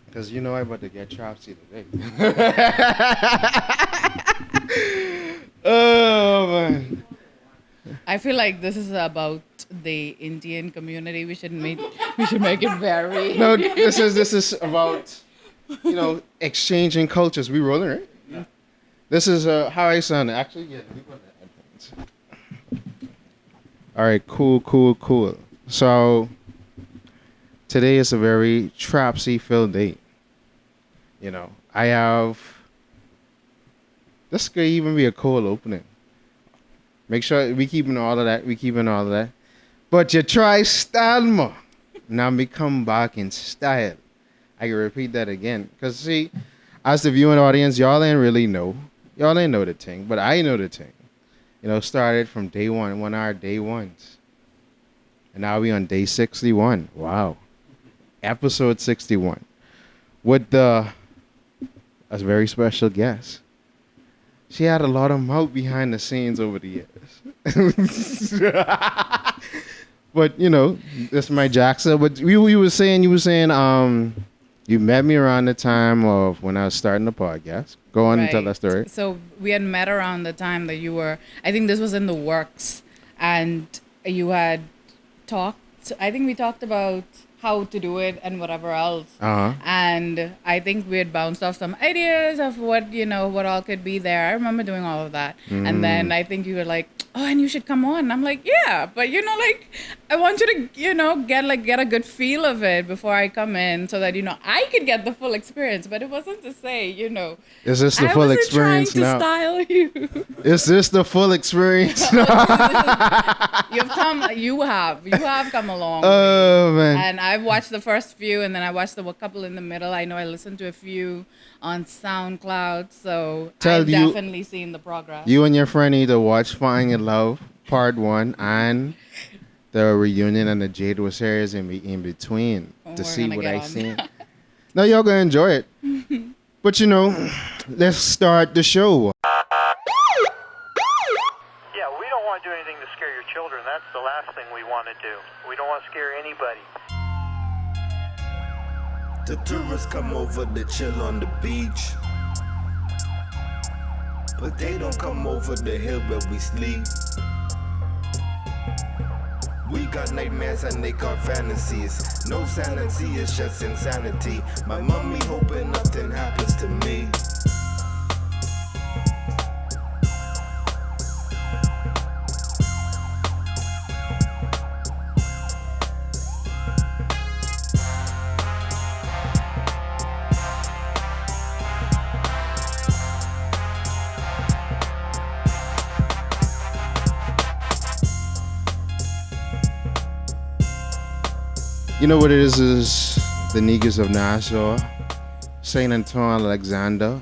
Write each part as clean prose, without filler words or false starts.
Because you know I'm about to get chopsy today. Oh, man. I feel like this is about the Indian community. We should make it very. No, this is about, exchanging cultures. We rolling, right? Yeah. This is how I sound. Actually, yeah. Let me put the headphones. All right, cool. So today is a very trapsy-filled day. I have. This could even be a cold opening. Make sure we keeping all of that. But you try style more. Now me come back in style. I can repeat that again. Because see, as the viewing audience, y'all ain't really know. Y'all ain't know the thing. But I know the thing. Started from day one. 1 hour day ones. And now we on day 61. Wow. Episode 61. With a very special guest. She had a lot of mouth behind the scenes over the years. But, this is my Jackson. But you were saying, you met me around the time of when I was starting the podcast. Go on and tell that story. So we had met around the time that you were, I think this was in the works, and you had I think we talked about how to do it and whatever else. Uh-huh. And I think we had bounced off some ideas of what all could be there. I remember doing all of that. And then I think you were like, oh, and you should come on. And I'm like, yeah, but I want you to, get a good feel of it before I come in so that, I could get the full experience. But it wasn't to say, Is this the full experience now? I wasn't trying to style you. Is this the full experience? You have come along. Oh, man. And I've watched the first few, and then I watched a couple in the middle. I know I listened to a few on SoundCloud, so I've definitely seen the progress. You and your friend need to watch Falling in Love Part 1 and the reunion and the Jade was series in between to see what I seen. No, y'all gonna enjoy it. But let's start the show. Yeah, we don't want to do anything to scare your children. That's the last thing we want to do. We don't want to scare anybody. The tourists come over to chill on the beach, but they don't come over the hill where we sleep. We got nightmares and they got fantasies. No sanity, it's just insanity. My mommy hoping nothing happens to me. You know what it is the Negus of Nassau, St. Antoine Alexander,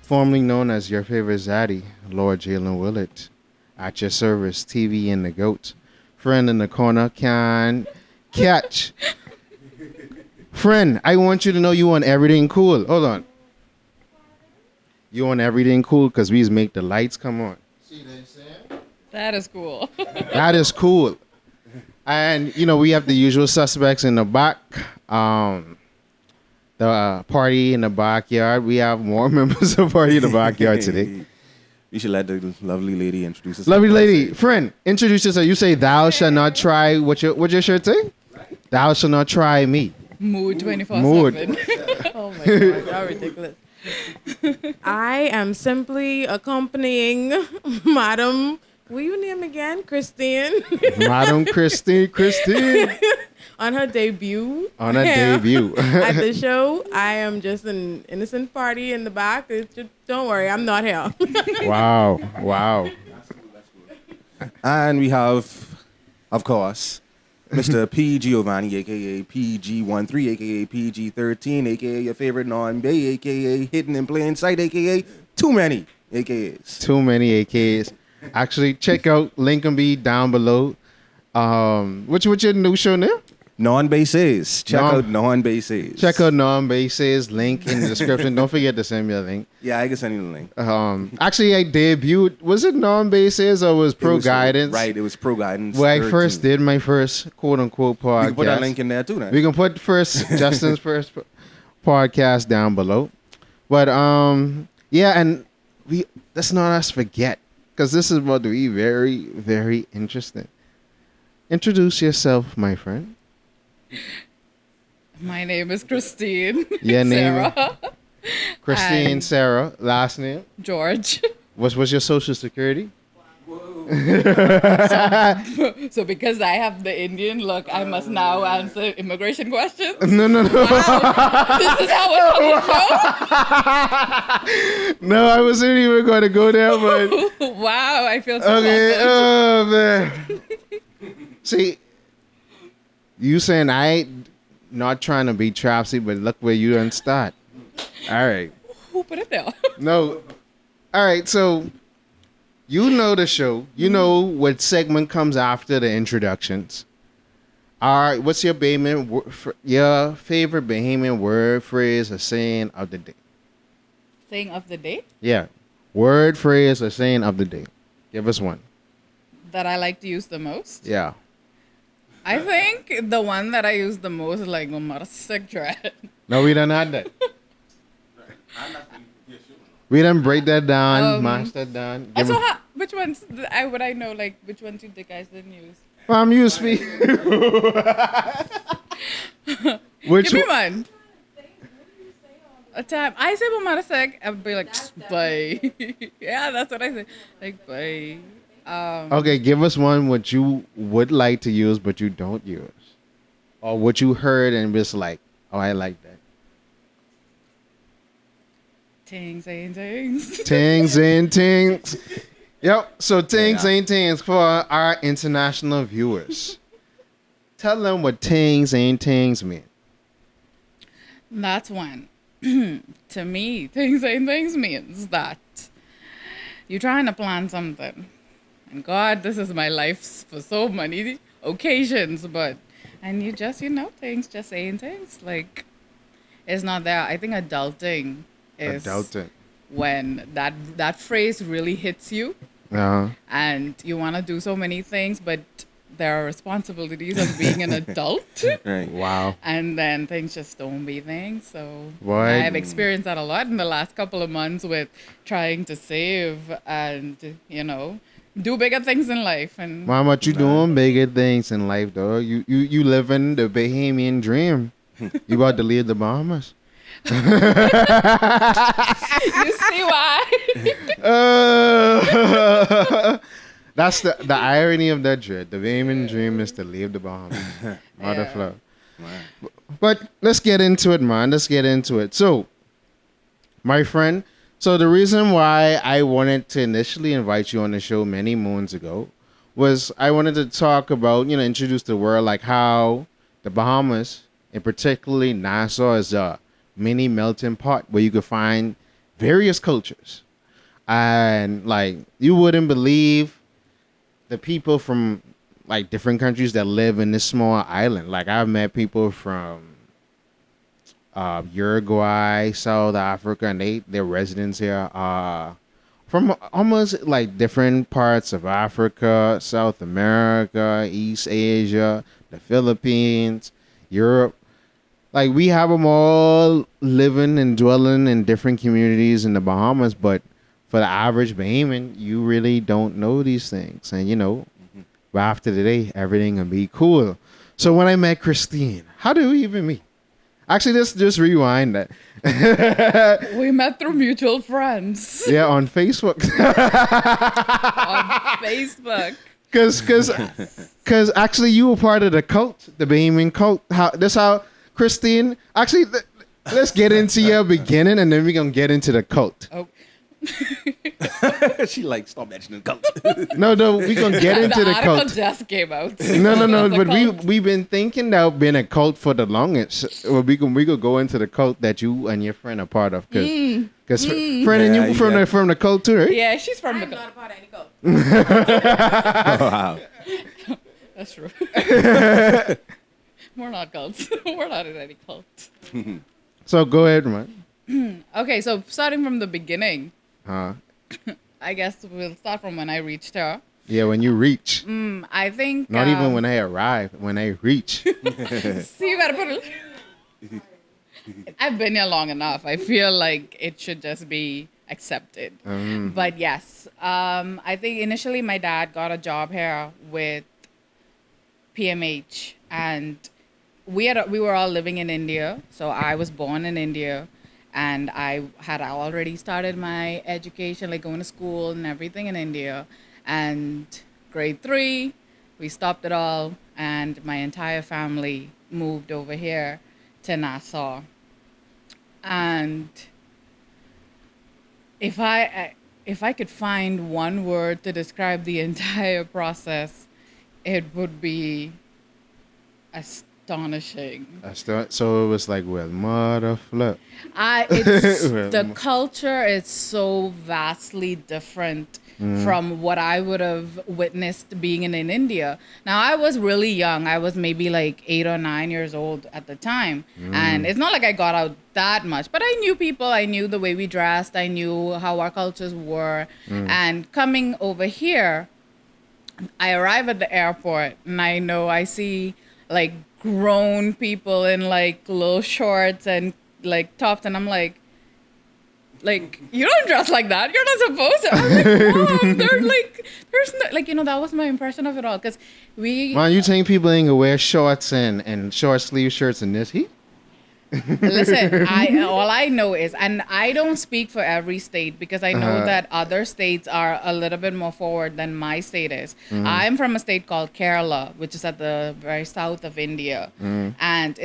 formerly known as your favorite zaddy, Lord Jalen Willett, at your service, TV and the GOAT. Friend in the corner can catch. Friend, I want you to know you on Erryting Kool. Hold on. You on Erryting Kool because we make the lights come on. See what I'm saying? That is cool. That is cool. And, we have the usual suspects in the back. The party in the backyard. We have more members of party in the backyard today. We should let the lovely lady introduce herself. Lovely lady. Friend, introduce yourself. You say, thou shall not try. What your shirt say? Thou shall not try me. Mood 24/7. Mood. Oh, my God. How ridiculous. I am simply accompanying Madam... Will you name again? Christine. Madam Christine. On her debut. At the show. I am just an innocent party in the back. Don't worry, I'm not here. Wow. That's cool. And we have, of course, Mr. P. Giovanni, a.k.a. PG13, a.k.a. PG13, a.k.a. your favorite non-bay, a.k.a. hidden in plain sight, a.k.a. too many AKAs. Too many AKAs. Actually, check out Lincoln B down below. What's your new show now? Non-bases. Check out non-bases. Check out non-bases. Link in the description. Don't forget to send me a link. Yeah, I can send you the link. Actually, I debuted. Was it non-bases or was Pro Guidance? Right, it was Pro Guidance. Where I first did my first quote-unquote podcast. We can put that link in there too then. We can put Justin's first podcast down below. But yeah, and let's not us forget, because this is about to be very, very interesting. Introduce yourself, my friend. My name is Christine. Your name? Sarah. Christine, And Sarah. Last name? George. What's your social security? So because I have the Indian look, I must now answer immigration questions. No. Wow. This is how we're on No, I wasn't even going to go there, but the show. Wow, I feel so okay. flattered. Oh man. See, you saying I ain't not trying to be trapsy, but look where you done start. All right. Who put it there? No. All right. So you know the show. You know what segment comes after the introductions. All right. What's your favorite Bahamian word, phrase, or saying of the day? Saying of the day Yeah. Word, phrase, or saying of the day. Give us one. that I like to use the most. Yeah. I think the one that I use the most is like sick dread. No, we done had that. We done break that down, mash that down. Give So me- which ones would I know? Like which ones you guys didn't use? I'm used to be. Which Give me one? one. A time I say Mamarasek, I'd be like, bye. Yeah, that's what I say. Like, bye. Okay, give us one what you would like to use but you don't use, or what you heard and just like, oh, I like that. Tings. Tings and tings. Yep. So tings and tings for our international viewers. Tell them what tings and tings mean. That's one. To me, tings means that you're trying to plan something. And God, this is my life for so many occasions, and you just, things, just saying things. Like, it's not there. I think adulting is when that phrase really hits you and you want to do so many things, but there are responsibilities of being an adult. Right. Wow. And then things just don't be things. So What? I've experienced that a lot in the last couple of months with trying to save and, do bigger things in life. And Mama, what you doing bigger things in life, though? You living the Bahamian dream. You about to leave the Bahamas. you see why? That's the irony of that dread. The Bahamian dream is to leave the Bahamas. Motherfucker. But let's get into it, man. Let's get into it. So, my friend, the reason why I wanted to initially invite you on the show many moons ago was I wanted to talk about, introduce the world, like how the Bahamas, and particularly Nassau, is a mini melting pot where you could find various cultures. And, like, you wouldn't believe the people from, like, different countries that live in this small island. Like, I've met people from Uruguay, South Africa, and their residents here are from almost like different parts of Africa, South America, East Asia, the Philippines, Europe. Like, we have them all living and dwelling in different communities in the Bahamas, but for the average Bahamian, you really don't know these things. And, but after today, everything will be cool. So when I met Christine, how did we even meet? Actually, let's just rewind that. We met through mutual friends. Yeah, on Facebook. On Facebook. Because actually you were part of the cult, the Bahamian cult. That's how Christine, actually, let's get into your beginning and then we're going to get into the cult. Oh. She like, stop mentioning cult. No, we're going to get into the article cult. just came out. No, The but cult. we've been thinking that been a cult for the longest. Well, we could go into the cult that you and your friend are part of. Because friend and you from the cult too, right? Yeah, she's from the I'm cult. not a part of any cult. Oh, wow. That's true. We're not cults. We're not in any cult. So go ahead, man. Okay, so starting from the beginning, Huh? I guess we'll start from when I reached her. Yeah, when you reach. I think Not even when I arrive. When I reach. See, you gotta put it. I've been here long enough. I feel like it should just be accepted. But yes, I think initially my dad got a job here with PMH, and we were all living in India. So I was born in India, and I had already started my education, like going to school and everything in India. And grade 3, we stopped it all, and my entire family moved over here to Nassau. And if I could find one word to describe the entire process, it would be astonishing. So it was like, well, mother flip. The culture is so vastly different from what I would have witnessed being in India. Now, I was really young. I was maybe like 8 or 9 years old at the time. And it's not like I got out that much, but I knew people. I knew the way we dressed. I knew how our cultures were. And coming over here, I arrive at the airport and I see like grown people in like little shorts and like tops, and I'm like, you don't dress like that. You're not supposed to. I'm like, Mom, there's no, like, that was my impression of it all. Because Man, you think people ain't gonna wear shorts and short sleeve shirts in this heat? Listen, all I know is, and I don't speak for every state because I know that other states are a little bit more forward than my state is. I'm from a state called Kerala, which is at the very south of India, and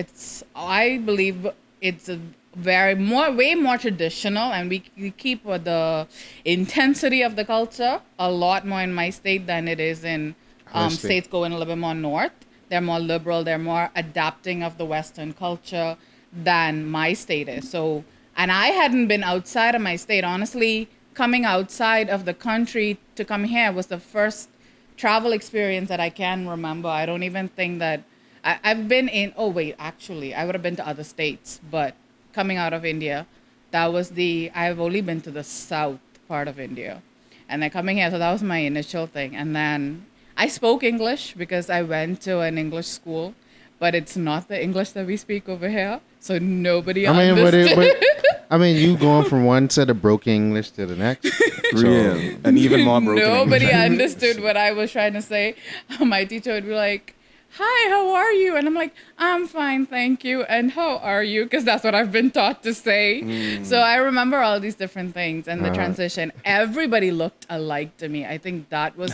I believe it's way more traditional, and we keep the intensity of the culture a lot more in my state than it is in states going a little bit more north. They're more liberal. They're more adapting of the Western culture than my state is. So, and I hadn't been outside of my state. Honestly, coming outside of the country to come here was the first travel experience that I can remember. I don't even think that I've been in, actually, I would have been to other states, but coming out of India, I've only been to the south part of India. And then coming here, so that was my initial thing. And then I spoke English because I went to an English school, but it's not the English that we speak over here. So nobody understood. You going from one set of broken English to the next. Real. And even more broken Nobody English. understood what I was trying to say. My teacher would be like, "Hi, how are you?" And I'm like, "I'm fine, thank you." And how are you? Because that's what I've been taught to say. So I remember all these different things and the transition. Everybody looked alike to me. I think that was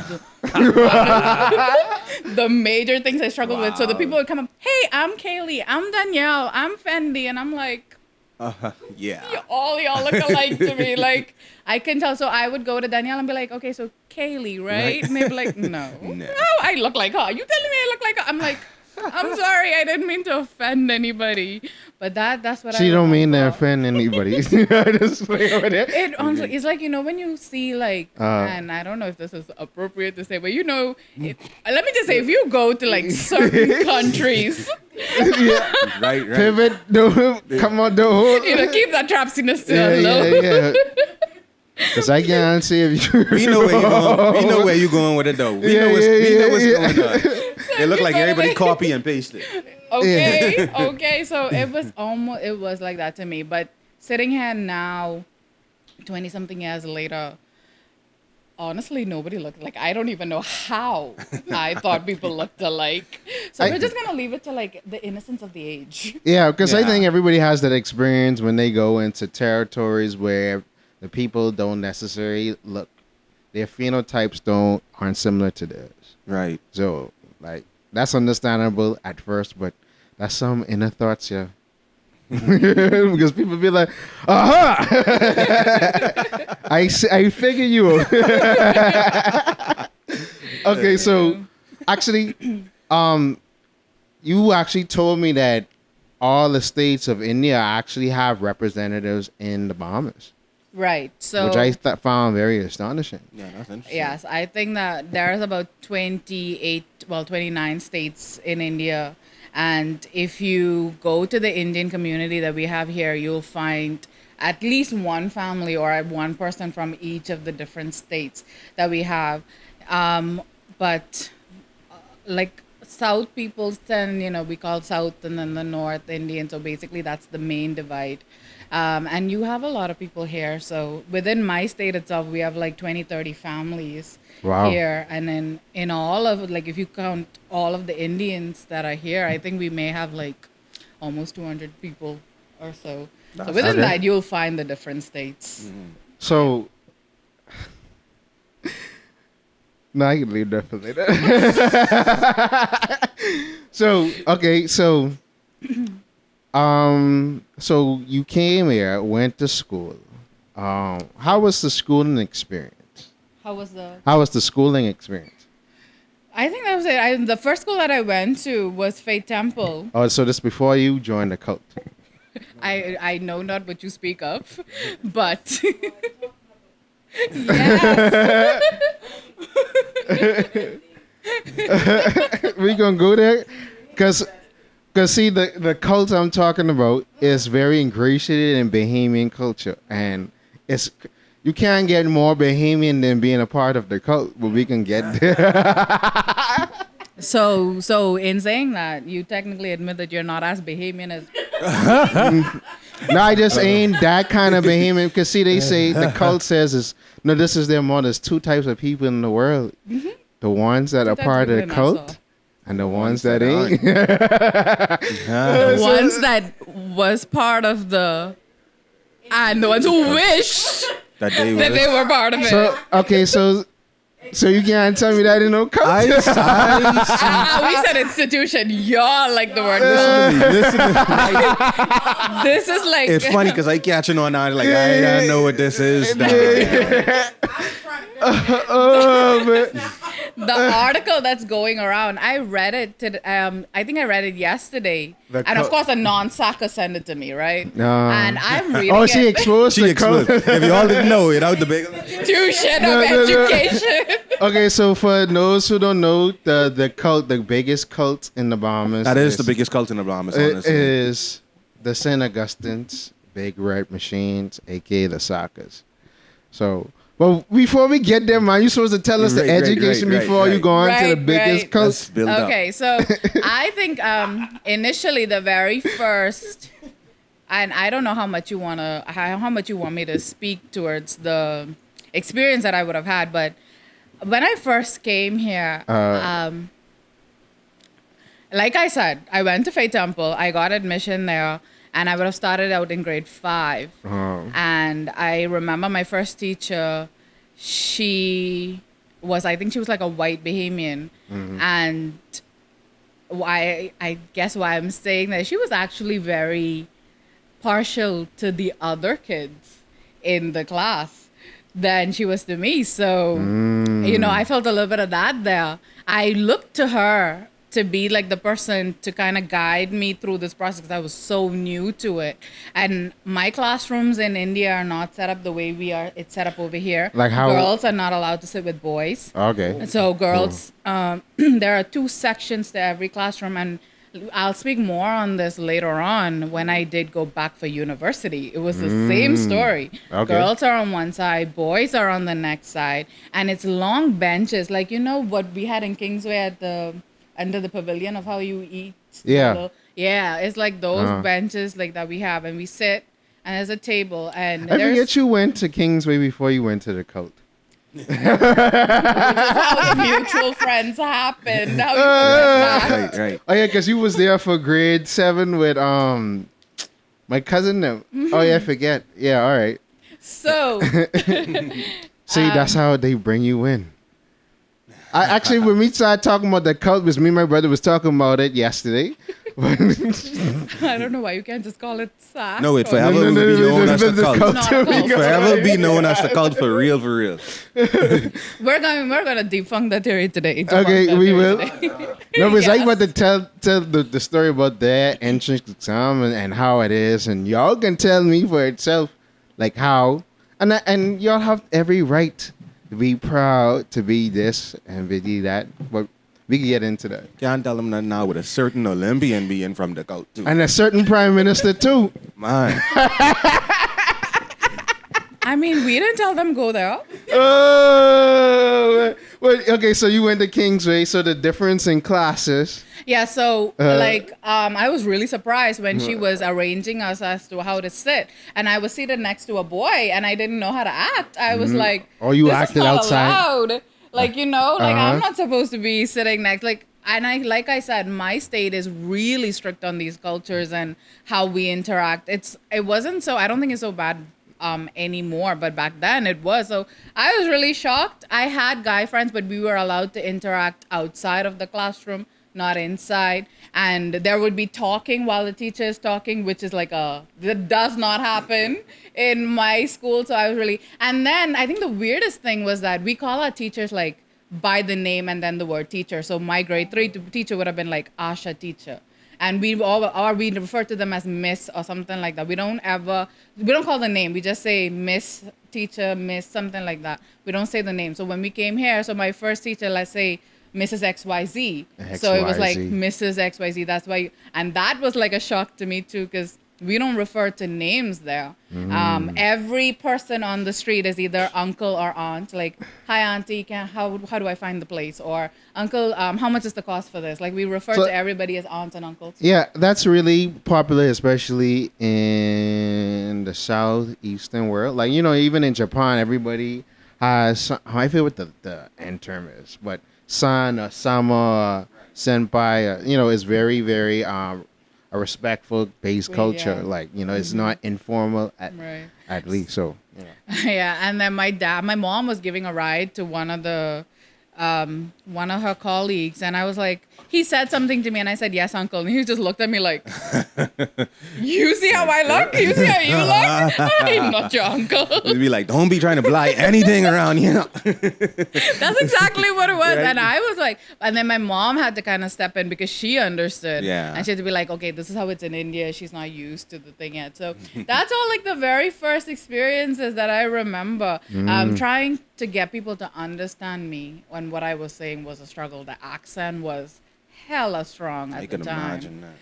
the major things I struggled with. So the people would come up, "Hey, I'm Kaylee. I'm Danielle. I'm Fendi." And I'm like, yeah. y'all look alike to me. Like, I can tell. So I would go to Danielle and be like, "Okay, so Kaylee, right?" And they'd be like, no, I look like her. You telling me I look like her? I'm like, I'm sorry, I didn't mean to offend anybody. But that's what She don't mean to offend anybody. Just like over there. It honestly, it's like, when you see like, and I don't know if this is appropriate to say, but let me just say, if you go to like certain countries, Right. Pivot, come on, don't. keep that trapsiness to low. Yeah. Because I can't see if you. We know where you're going. We know where you're going with it, though. We know what's going on. It looked like everybody copy and pasted. Okay. So it was like that to me. But sitting here now, 20-something years later, honestly, nobody looked like. I don't even know how I thought people looked alike. So we're just gonna leave it to like the innocence of the age. Yeah, because I think everybody has that experience when they go into territories where the people don't necessarily look. Their phenotypes aren't similar to theirs. Right. So like that's understandable at first, but that's some inner thoughts, yeah. Because people be like, aha! I figure you. Okay, so actually, you actually told me that all the states of India actually have representatives in the Bahamas. Right. So which I found very astonishing. Yeah, that's interesting. Yes, I think that there's about 29 states in India. And if you go to the Indian community that we have here, you'll find at least one family or one person from each of the different states that we have. But like South people tend, we call South and then the North Indian. So basically that's the main divide. And you have a lot of people here. So within my state itself, we have like 20, 30 families here. And then in all of, like, if you count all of the Indians that are here, I think we may have like almost 200 people or so. So within that, you'll find the different states. Mm-hmm. So, no, I can leave that for later. So, okay, so you came here, went to school. How was the schooling experience? How was the schooling experience? I think that was it. The first school that I went to was Faith Temple. Oh, so this before you joined the cult? I know not what you speak of, but yes. We gonna go there, cause see the cult I'm talking about is very ingratiated in Bahamian culture, and you can't get more Bahamian than being a part of the cult, but we can get there. So in saying that, you technically admit that you're not as Bahamian as. No, I just ain't that kind of Bahamian. Because see, they say the cult says this is their more. There's two types of people in the world: the ones that are part of the cult, and the ones that ain't. The ones that was part of the, and the ones who wish that they were part of it. So okay, so you can't tell me that in no cult. We said institution. Y'all like the word cult. This is like. It's funny because I catching on now. Like I don't know what this is. The article that's going around, I read it. I think I read it yesterday, and of course, a non-sucker sent it to me, right? And I'm reading. Oh, she exposed. She exposed. If you all didn't know, the big. Tuition of education. Okay, so for those who don't know, the cult, the biggest cult in the Bahamas. That is the biggest cult in the Bahamas. Honestly, it is the St. Augustine's Big Red Machines, aka the Suckers. So. Well, before we get there, man, you're supposed to tell us the education before you go on to the biggest cult. Okay, so I think initially the very first, and I don't know how much you want me to speak towards the experience that I would have had, but when I first came here, like I said, I went to Faith Temple, I got admission there. And I would have started out in grade 5. And I remember my first teacher, I think she was like a white Bahamian. And I guess why I'm saying that, she was actually very partial to the other kids in the class than she was to me. So, I felt a little bit of that there. I looked to her to be like the person to kind of guide me through this process because I was so new to it. And my classrooms in India are not set up the way it's set up over here. Like how? Girls are not allowed to sit with boys. Okay. So girls, there are 2 sections to every classroom, and I'll speak more on this later on when I did go back for university. It was the same story. Okay. Girls are on one side, boys are on the next side, and it's long benches. Like, what we had in Kingsway at under the pavilion of how you eat. Yeah. It's like those benches like that we have, and we sit, and there's a table, and I forget you went to Kingsway before you went to the cult. How mutual friends happen. Right. Oh yeah, because you was there for grade 7 with my cousin. Oh yeah, I forget. Yeah, all right. So see, that's how they bring you in. I actually, when we started talking about the cult, was me and my brother was talking about it yesterday. I don't know why you can't just call it SAC. No, it forever will be known as the cult. Not a cult. Forever be known as the cult for real. We're gonna debunk that theory today. Okay, we will. No, but I want to tell the story about their entrance exam and how it is, and y'all can tell me for itself, like how, and y'all have every right to be proud to be this and be that, but We can get into that. Can't tell them nothing now with a certain Olympian being from the Gulf too. And a certain prime minister too. Man. I mean, we didn't tell them go there. Oh, well, okay. So you went to Kingsway. So the difference in classes. Yeah, so I was really surprised when she was arranging us as to how to sit, and I was seated next to a boy, and I didn't know how to act. I was like, Oh, you this acted is not outside? allowed. Like, you know, like I'm not supposed to be sitting next. Like I said, my state is really strict on these cultures and how we interact. It wasn't so. I don't think it's so bad anymore, but back then it was. So I was really shocked. I had guy friends, but we were allowed to interact outside of the classroom, not inside. And there would be talking while the teacher is talking, which is like that does not happen in my school. So I was really, and then I think the weirdest thing was that we call our teachers like by the name and then the word teacher. So my grade 3 teacher would have been like Asha teacher. And we refer to them as Miss or something like that. We don't call the name. We just say Miss teacher, Miss, something like that. We don't say the name. So when we came here, so my first teacher, let's say Mrs. XYZ. So it was like Mrs. XYZ. That's why, and that was like a shock to me too, because we don't refer to names there. Every person on the street is either uncle or aunt. Like, hi auntie, how do I find the place? Or uncle, how much is the cost for this? Like, we refer to everybody as aunts and uncles. Yeah, that's really popular, especially in the southeastern world. Like, you know, even in Japan, everybody has, I feel what the end term is, but san or sama or senpai, you know, is very, very a respectful based culture. Yeah. Like, you know, it's not informal at least. So Yeah, and then my mom was giving a ride to one of her colleagues, and I was like, he said something to me, and I said, yes, uncle, and he just looked at me like, you see how I look? You see how you look? I'm not your uncle. You'd be like, don't be trying to blight anything around here. That's exactly what it was. Right? And I was like, and then my mom had to kind of step in because she understood. Yeah. And she had to be like, okay, this is how it's in India. She's not used to the thing yet. So that's all like the very first experiences that I remember. Trying to get people to understand me when what I was saying was a struggle. The accent was hella strong at the time. I can imagine that.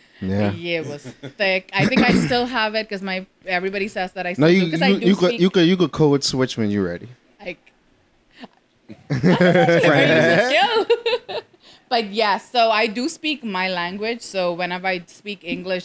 Yeah, it was thick. I think I still have it because everybody says that I still no, do. Because I do speak. You could code switch when you're ready. Like, skill. But yes, so I do speak my language. So whenever I speak English,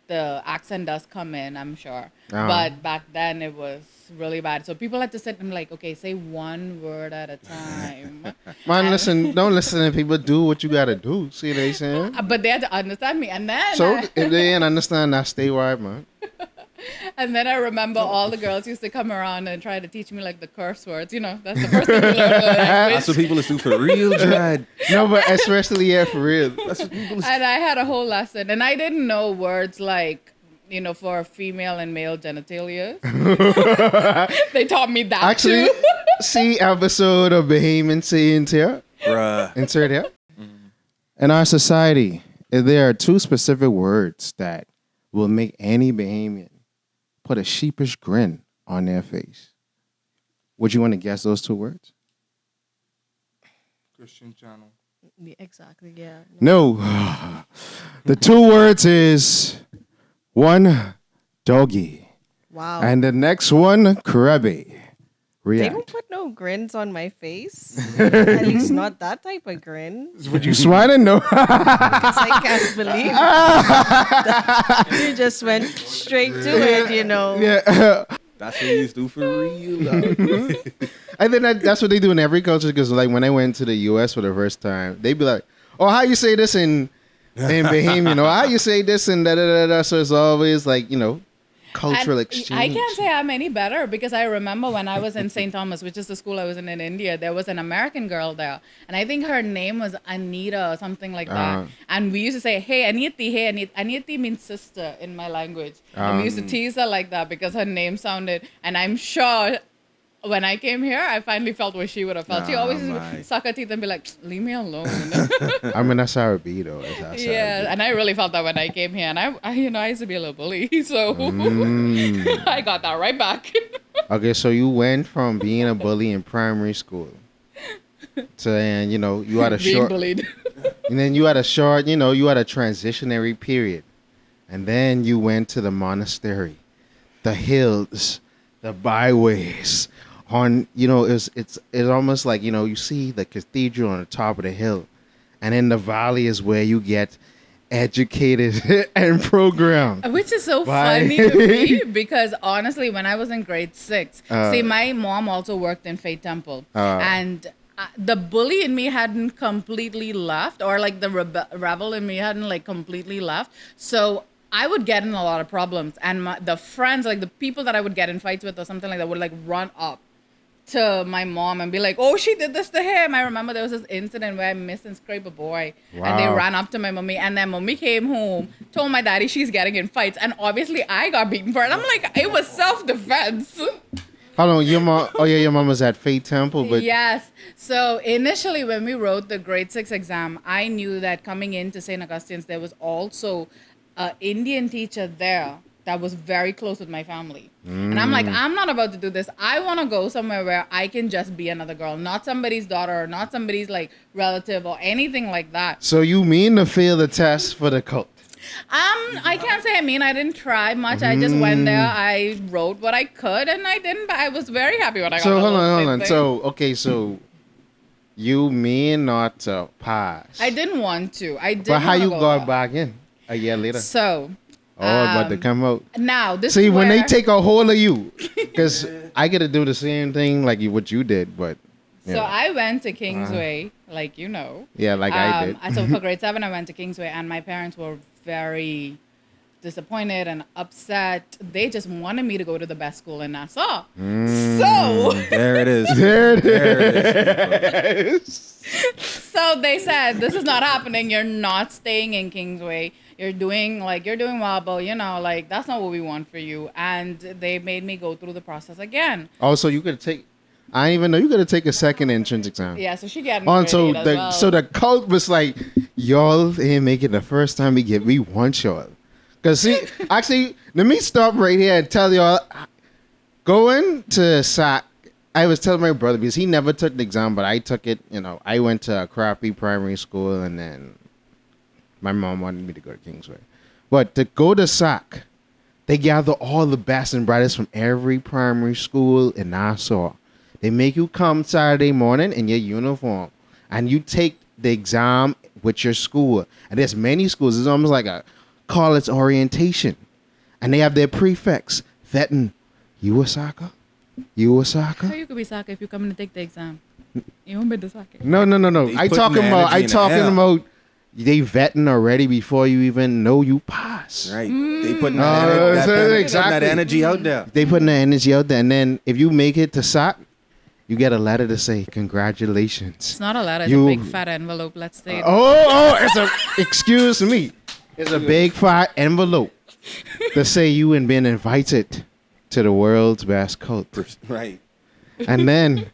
the accent does come in, I'm sure. But back then it was really bad. So people had to sit and be like, okay, say one word at a time. Man, don't listen to people. Do what you gotta do. See what they saying? But they had to understand me. And then So if they didn't understand, I stay right, man. And then I remember all the girls used to come around and try to teach me like the curse words. You know, that's the first thing you learn the language. That's what people do for real, Dread. No, but especially for real. That's what people And I had a whole lesson, and I didn't know words like, you know, for female and male genitalia. They taught me that Actually, too. see episode of Bahamian Sayings here. Bruh. Insert here. In our society, there are two specific words that will make any Bahamian put a sheepish grin on their face. Would you want to guess those two words? Christian channel. Yeah, exactly, yeah. No. The two words is one, doggy. Wow. And the next one, crabby. They React. don't put no grins on my face. At least not that type of grin. Would you smiling? No. Because I can't believe you just went straight to it, you know. Yeah. That's what you used to do for real. I think that's what they do in every culture. Because like when I went to the U.S. for the first time, they'd be like, "Oh, how you say this in Bahamian? Or how you say this in da da da da?" So it's always like, you know, cultural And exchange. I can't say I'm any better because I remember when I was in St. Thomas, which is the school I was in India, there was an American girl there. And I think her name was Anita or something like that. And we used to say, hey, Aniti, hey, Aniti. Aniti means sister in my language. And we used to tease her like that because her name sounded, and I'm sure when I came here, I finally felt what she would have felt. She always used to suck her teeth and be like, leave me alone. I mean, that's how it be, though. That's how it Yeah, be. and I really felt that when I came here. And I used to be a little bully, so I got that right back. Okay, so you went from being a bully in primary school So and you had a Being short, bullied. and then you had a short, you had a transitionary period, and then you went to the monastery, the hills, the byways. On it's almost like you see the cathedral on the top of the hill, and in the valley is where you get educated and programmed. Which is so Why? funny to me because honestly, when I was in grade 6, see, my mom also worked in Faith Temple, and the bully in me hadn't completely left, or like the rebel in me hadn't like completely left. So I would get in a lot of problems, and the friends, like the people that I would get in fights with or something like that, would like run up to my mom and be like, "Oh, she did this to him." I remember there was this incident where I missed and scraped a boy, and they Wow. ran up to my mommy, and then mommy came home, told my daddy she's getting in fights, and obviously I got beaten for it. I'm like, it was self-defense. Hold on, your mom. Oh yeah, your mom was at Faith Temple, but Yes. So initially, when we wrote the grade 6 exam, I knew that coming into St. Augustine's, there was also an Indian teacher there that was very close with my family. And I'm like, I'm not about to do this. I want to go somewhere where I can just be another girl, not somebody's daughter, or not somebody's like relative or anything like that. so you mean to fail the test for the cult? I can't say I didn't try much. I just went there. I wrote what I could, and I didn't. I was very happy when I got So the hold little on. thing. So okay, so you mean not to pass? I didn't want to. I didn't. But how wanna you go got there. back in a year later? So About to come out. now this See, is when they where- take a hold of you, because I get to do the same thing like what you did, but So I went to Kingsway, like you know. yeah, like I did. So for grade 7, I went to Kingsway, and my parents were very disappointed and upset. They just wanted me to go to the best school in Nassau. So, There it is. There it is. so they said, "This is not happening. You're not staying in Kingsway. You're doing well, but like that's not what we want for you." And they made me go through the process again. Also, you could take. I didn't even know you could take a second entrance exam. Yeah, so she got On so as the well. so the cult was like, y'all ain't make it the first time we want y'all. Cause see, actually, let me stop right here and tell y'all, going to SAC, I was telling my brother because he never took the exam, but I took it. I went to a crappy primary school, and then my mom wanted me to go to Kingsway. But to go to SAC, they gather all the best and brightest from every primary school in Nassau. They make you come Saturday morning in your uniform, and you take the exam with your school. And there's many schools. It's almost like a college orientation. And they have their prefects vetting, you a soccer? You a soccer? How you could be soccer if you come in to take the exam? You won't be the soccer. No. They I putting talking the about energy in the air. they vetting already before you even know you pass. Right. They putting Oh, that, so that exactly. energy out there. They putting the energy out there, and then if you make it to SOC, you get a letter to say congratulations. It's not a letter. It's You- a big fat envelope. Let's say. Excuse me. It's a big fat envelope to say you and been invited to the world's best cult. Right. And then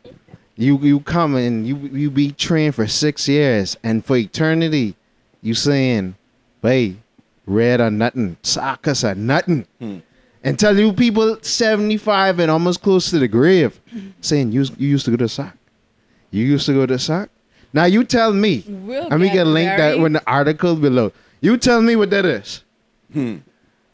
you come and you be trained for 6 years, and for eternity you saying, "Hey, red or nothing, soccer's or nothing." And tell you people 75 and almost close to the grave, saying you used to go to SOC. You used to go to SOC. Now you tell me. We'll Let me get get a link that very- in the article below. You tell me what that is.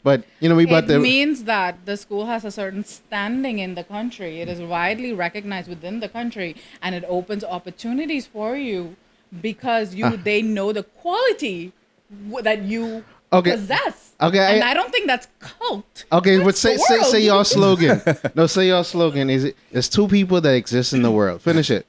But we about It to. means that the school has a certain standing in the country. It is widely recognized within the country, and it opens opportunities for you because they know the quality that you possess. Okay, and I don't think that's cult. Okay, but That's the say world. your slogan. No, say your slogan. There's two people that exist in the world. Finish it.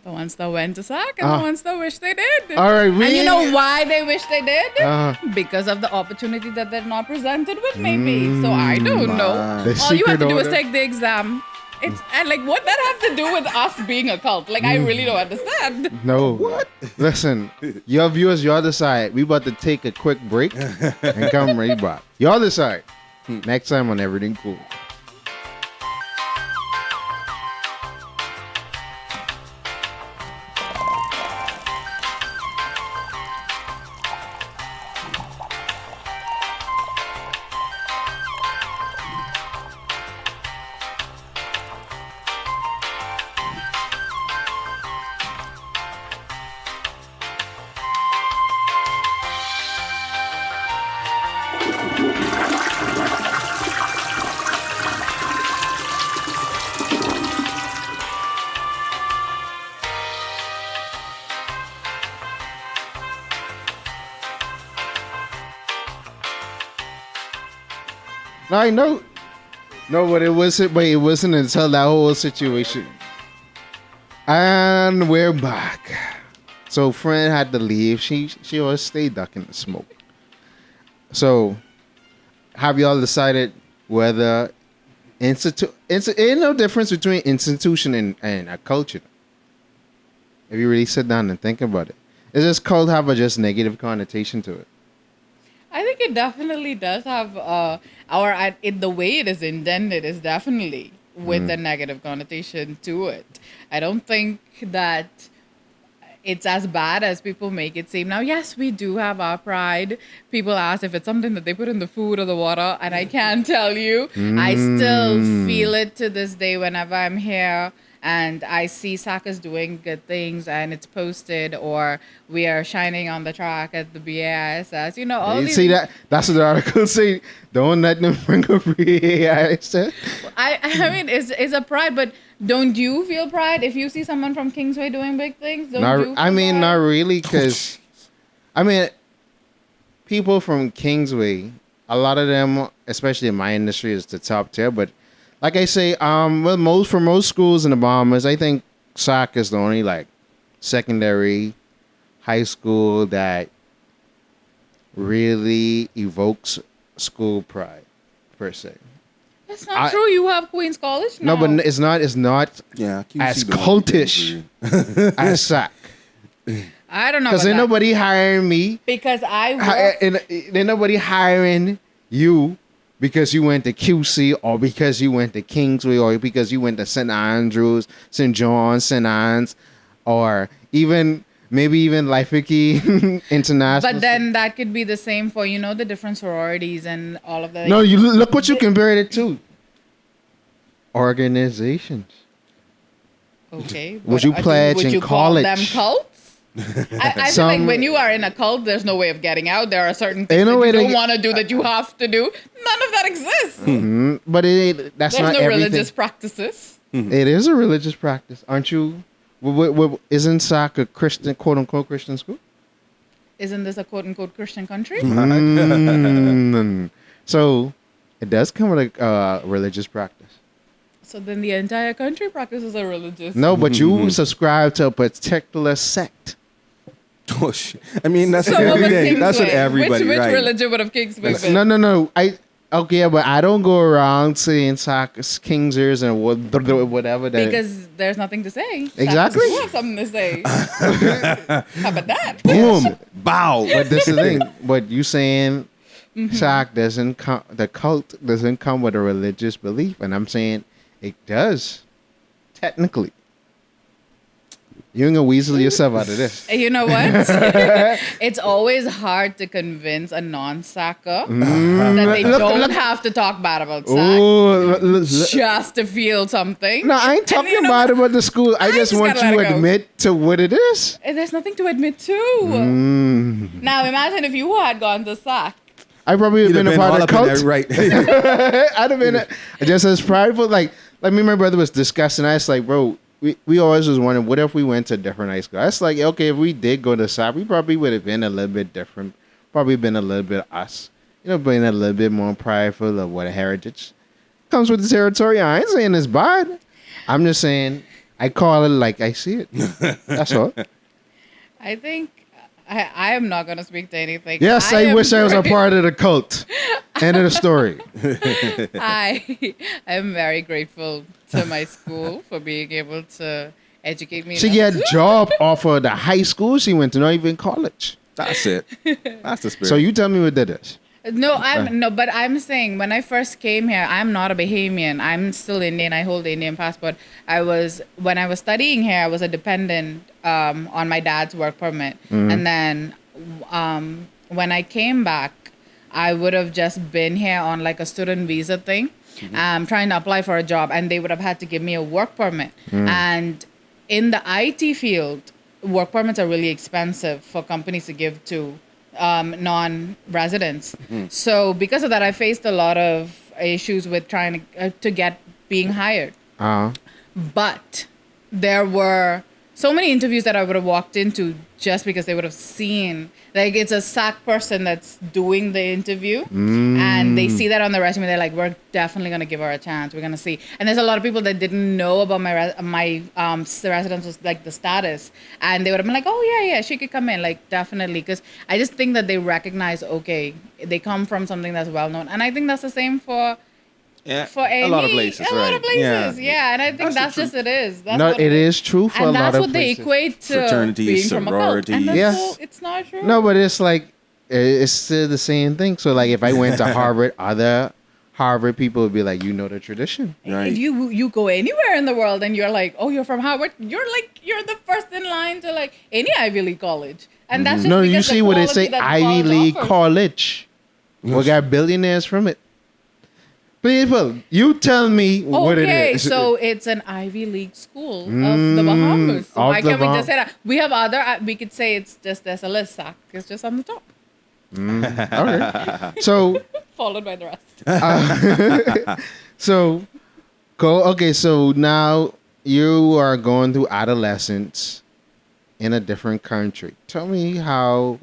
The ones that went to SAC and the ones that wish they did. All right, and you know why they wish they did? Uh-huh. Because of the opportunity that they're not presented with, maybe. So I don't know. The All you have to secret do is order. take the exam. And like, what that have to do with us being a cult? Like, I really don't understand. No. What? Listen, your viewers, y'all decide. We about to take a quick break and come right back. Y'all decide. Next time on Erryting Kool. I know. No, but it wasn't. But it wasn't until that whole situation. And we're back. So friend had to leave. She always stayed ducking the smoke. So, have y'all decided whether ain't no difference between institution and a culture? If you really sit down and think about it, does this cult have a just negative connotation to it? I think it definitely does have, the way it is intended is definitely with a negative connotation to it. I don't think that it's as bad as people make it seem. Now, yes, we do have our pride. People ask if it's something that they put in the food or the water, and I can't tell you. I still feel it to this day whenever I'm here and I see Saka's doing good things and it's posted, or we are shining on the track at the BAISS. You know, all You these see that? That's what the article say. Don't let them bring up BAISS. I mean, it's a pride, but don't you feel pride if you see someone from Kingsway doing big things? Don't you feel pride? Not really, because people from Kingsway, a lot of them, especially in my industry, is the top tier. But like I say, for most schools in the Bahamas, I think SAC is the only like secondary high school that really evokes school pride per se. That's not true. You have Queens College now. No, but it's not. Yeah, As cultish as SAC. I don't know. Because ain't that. nobody hiring me. Because I work. Ain't nobody hiring you because you went to QC or because you went to Kingsway or because you went to St. Andrews, St. John's, St. Anne's, or maybe even Laifiki International. But then that could be the same for, the different sororities and all of that. No, you look what you compared it to. Organizations. Okay. Would you pledge in college? Call them cults? I feel like when you are in a cult, there's no way of getting out. There are certain things Ain't no that way you to don't want to do that you have to do. None of that exists. Mm-hmm. But that's there's not no everything. religious practices. It is a religious practice, aren't you? Isn't SAC a Christian, quote unquote, Christian school? Isn't this a quote unquote Christian country? So it does come with a religious practice. So then the entire country practices a religious. No, but you subscribe to a particular sect. Oh, shit. I mean, that's So what what was everything. That's what Kingsway? everybody, Which right? religion would have Kingsway been? No. Okay, but I don't go around saying Kingsers and whatever that. Because there's nothing to say. Exactly. You have something to say. How about that? Boom. Bow. But this is the thing. But you saying SAC doesn't come, the cult doesn't come with a religious belief, and I'm saying it does, technically. You ain't gonna weasel yourself out of this. You know what? It's always hard to convince a non-sacker that they don't have to talk bad about SAC Oh, just to feel something. no, I ain't talking you know about the school. I just want gotta you let to it go. admit to what it is. And there's nothing to admit to. Now imagine if you had gone to SAC. I probably would have been a part of the cult. Right. I'd have been just as prideful. Like me and my brother was discussing. I was like, bro, we always was wondering, what if we went to a different high school? I was like, okay, if we did go to SAC, we probably would have been a little bit different. Probably been a little bit us. Being a little bit more prideful of what heritage comes with the territory. I ain't saying it's bad. I'm just saying I call it like I see it. That's all. I think I am not going to speak to anything. Yes, I wish I was a part of the cult. End of the story. I am very grateful to my school for being able to educate me. She get a job off of the high school she went to, not even college. That's it. That's the spirit. So you tell me what that is. But I'm saying when I first came here, I'm not a Bahamian. I'm still Indian. I hold the Indian passport. When I was studying here, I was a dependent on my dad's work permit. And then when I came back, I would have just been here on like a student visa thing, trying to apply for a job, and they would have had to give me a work permit. And in the IT field, work permits are really expensive for companies to give to non-residents. So because of that, I faced a lot of issues with trying to get being hired. But there were so many interviews that I would have walked into just because they would have seen, like, it's a SAC person that's doing the interview, and they see that on the resume. They're like, we're definitely gonna give her a chance. We're gonna see. And there's a lot of people that didn't know about my residence was like the status, and they would have been like, oh yeah, she could come in, like definitely, because I just think that they recognize, okay, they come from something that's well known, and I think that's the same for. Yeah, For any, a lot of places, a lot of places, Yeah. yeah. And I think that's the just it is. That's No, what it is true for a and lot that's of what they places. equate to Fraternities, being from a cult. And that's sororities. so, it's not true. No, but it's like it's still the same thing. So like if I went to Harvard, other Harvard people would be like, you know the tradition. Right. You go anywhere in the world and you're like, oh, you're from Harvard. You're the first in line to like any Ivy League college. And that's just No, because you the see what they quality say, that the Ivy college League offers. college. We got billionaires from it. People, you tell me what it Okay, is. so it's an Ivy League school of the Bahamas. So of why the can't we Bah- just say that? We have other, we could say it's just there's a list, SAC. It's just on the top, Okay. So followed by the rest. So go okay, so now you are going through adolescence in a different country. Tell me how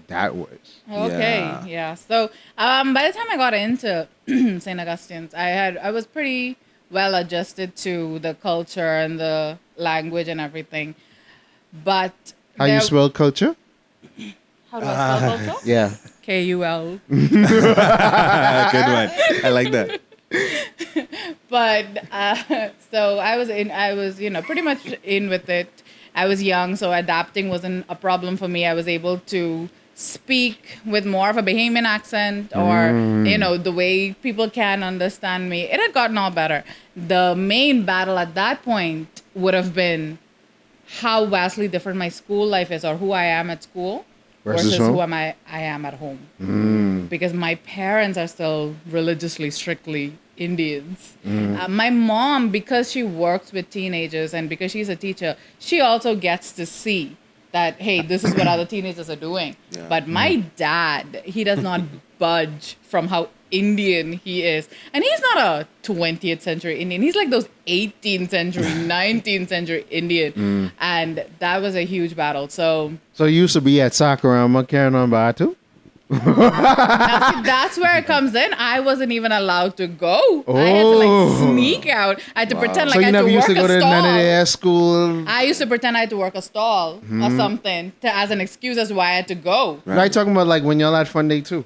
that was. Okay, yeah. So by the time I got into St. Augustine's, I was pretty well adjusted to the culture and the language and everything. But How you spell culture? how do I spell culture? Yeah. KUL. Good one. I like that. But so I was pretty much in with it. I was young, so adapting wasn't a problem for me. I was able to speak with more of a Bahamian accent, or the way people can understand me. It had gotten all better. The main battle at that point would have been how vastly different my school life is, or who I am at school versus home? who I am at home. Because my parents are still religiously, strictly Indians. My mom, because she works with teenagers and because she's a teacher, she also gets to see that, hey, this is what other teenagers are doing. Yeah. But my dad, he does not budge from how Indian he is. And he's not a 20th century Indian. He's like those 18th century, 19th century Indian. And that was a huge battle. So So you used to be at Sakurama carrying on by too? now, see, that's where it comes in. I wasn't even allowed to go. I had to like sneak out. I had to pretend like So I you had never to used work to go a to none of stall. their school. I used to pretend I had to work a stall or something as an excuse as to why I had to go. Right. Talking about like when y'all had fun day too.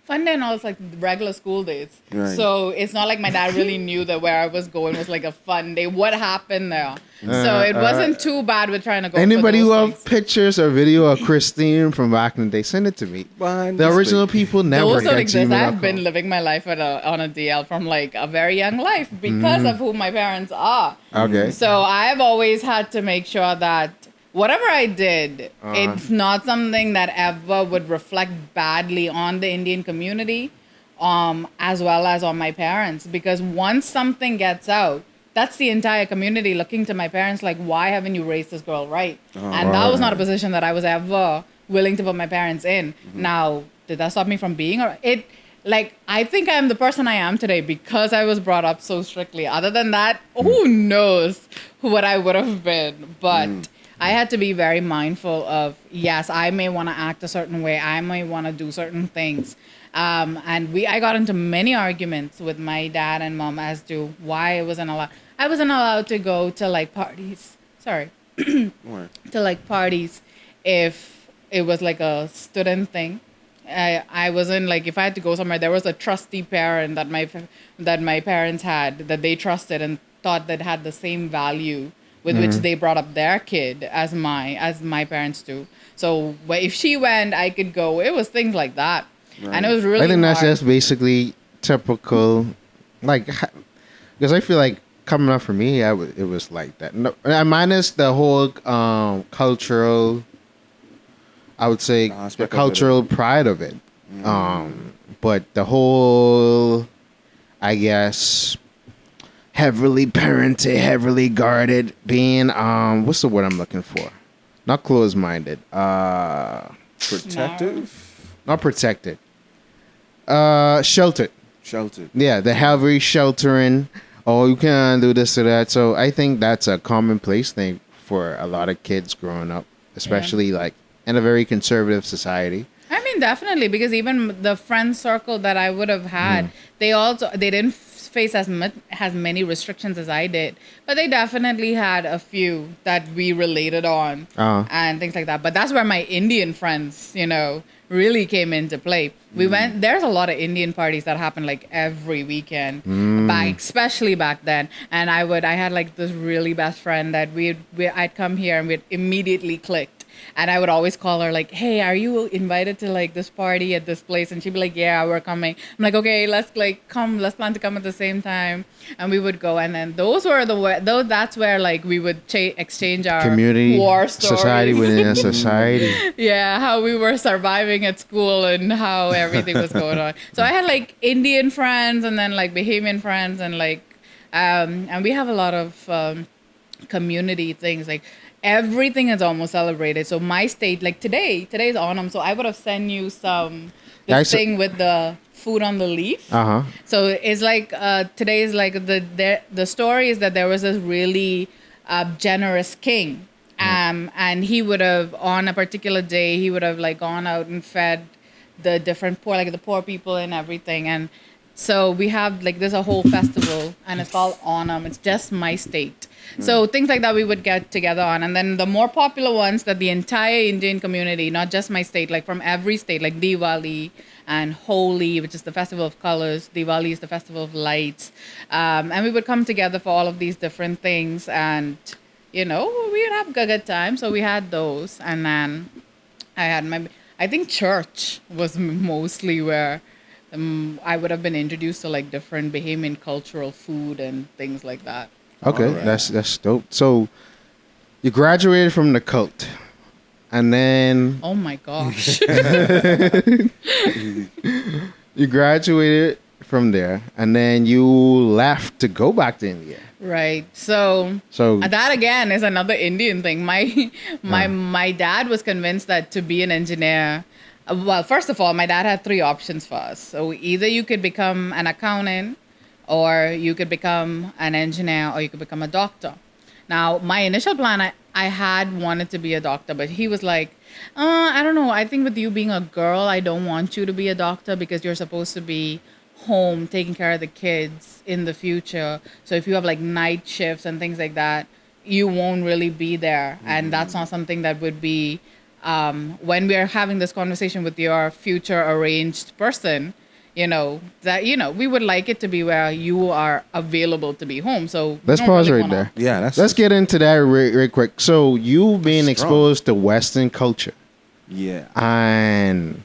Fun day and all, it's like regular school days. Right. So it's not like my dad really knew that where I was going was like a fun day. What happened there? So it wasn't too bad with trying to go. Anybody for who those have things. pictures or video of Christine from back in the day, send it to me. Fine. The original people never Those don't get exist. gmail.com. I've been living my life on a DL from like a very young life because of who my parents are. Okay. So I've always had to make sure that whatever I did, it's not something that ever would reflect badly on the Indian community, as well as on my parents. Because once something gets out, that's the entire community looking to my parents like, why haven't you raised this girl right? And that was not a position that I was ever willing to put my parents in. Now, did that stop me from being it? Like, I think I'm the person I am today because I was brought up so strictly. Other than that, who knows what I would have been. But I had to be very mindful of, yes, I may want to act a certain way. I may want to do certain things. And I got into many arguments with my dad and mom as to why I wasn't allowed. I wasn't allowed to go to like parties. Sorry. To like parties if it was like a student thing. I wasn't like, if I had to go somewhere, there was a trusty parent that my parents had that they trusted and thought that had the same value with which they brought up their kid as my parents do. So if she went, I could go. It was things like that. Right. And it was really I think that's hard. just basically typical, like, because I feel like coming up for me, it was like that. No, minus the whole cultural, I would say, the Aspect of it. cultural pride of it. But the whole, I guess, heavily parented, heavily guarded, being, what's the word I'm looking for? Not closed-minded. Protective? Not protected. Sheltered. Sheltered. Yeah, the heavy sheltering. Oh, you can't do this or that. So I think that's a commonplace thing for a lot of kids growing up, especially like in a very conservative society. I mean, definitely, because even the friend circle that I would have had, they didn't face as many restrictions as I did, but they definitely had a few that we related on and things like that. But that's where my Indian friends, really came into play. We went. There's a lot of Indian parties that happen like every weekend, especially back then. And I had like this really best friend that I'd come here and we'd immediately clicked. And I would always call her like, hey, are you invited to like this party at this place? And she'd be like, yeah, we're coming. I'm like, okay, let's plan to come at the same time. And we would go. And then that's where like we would exchange our community, war stories. Society within a society. Yeah, how we were surviving at school and how everything was going on. So I had like Indian friends and then like Bahamian friends and like, and we have a lot of community things like, everything is almost celebrated. So my state, like today's Onam, so I would have sent you this thing with the food on the leaf. So it's like today is like the story is that there was this really generous king, and he would have on a particular day he would have like gone out and fed the different poor, like the poor people and everything. And so we have like there's a whole festival and it's called Onam. It's just my state. So things like that we would get together on. And then the more popular ones that the entire Indian community, not just my state, like from every state, like Diwali and Holi, which is the festival of colors. Diwali is the festival of lights. And we would come together for all of these different things. And, we would have a good time. So we had those. And then I think church was mostly where I would have been introduced to like different Bahamian cultural food and things like that. Okay, right. That's dope. So you graduated from the cult, and then oh my gosh, you graduated from there, and then you left to go back to India. Right. So that again is another Indian thing. My dad was convinced that to be an engineer. Well, first of all, my dad had 3 options for us. So either you could become an accountant, or you could become an engineer, or you could become a doctor. Now, my initial plan, I had wanted to be a doctor, but he was like, I don't know. I think with you being a girl, I don't want you to be a doctor because you're supposed to be home taking care of the kids in the future. So if you have like night shifts and things like that, you won't really be there. And that's not something that would be, when we're having this conversation with your future arranged person, we would like it to be where you are available to be home. So let's pause right there. Yeah, let's get into that real quick. So you being exposed to Western culture, and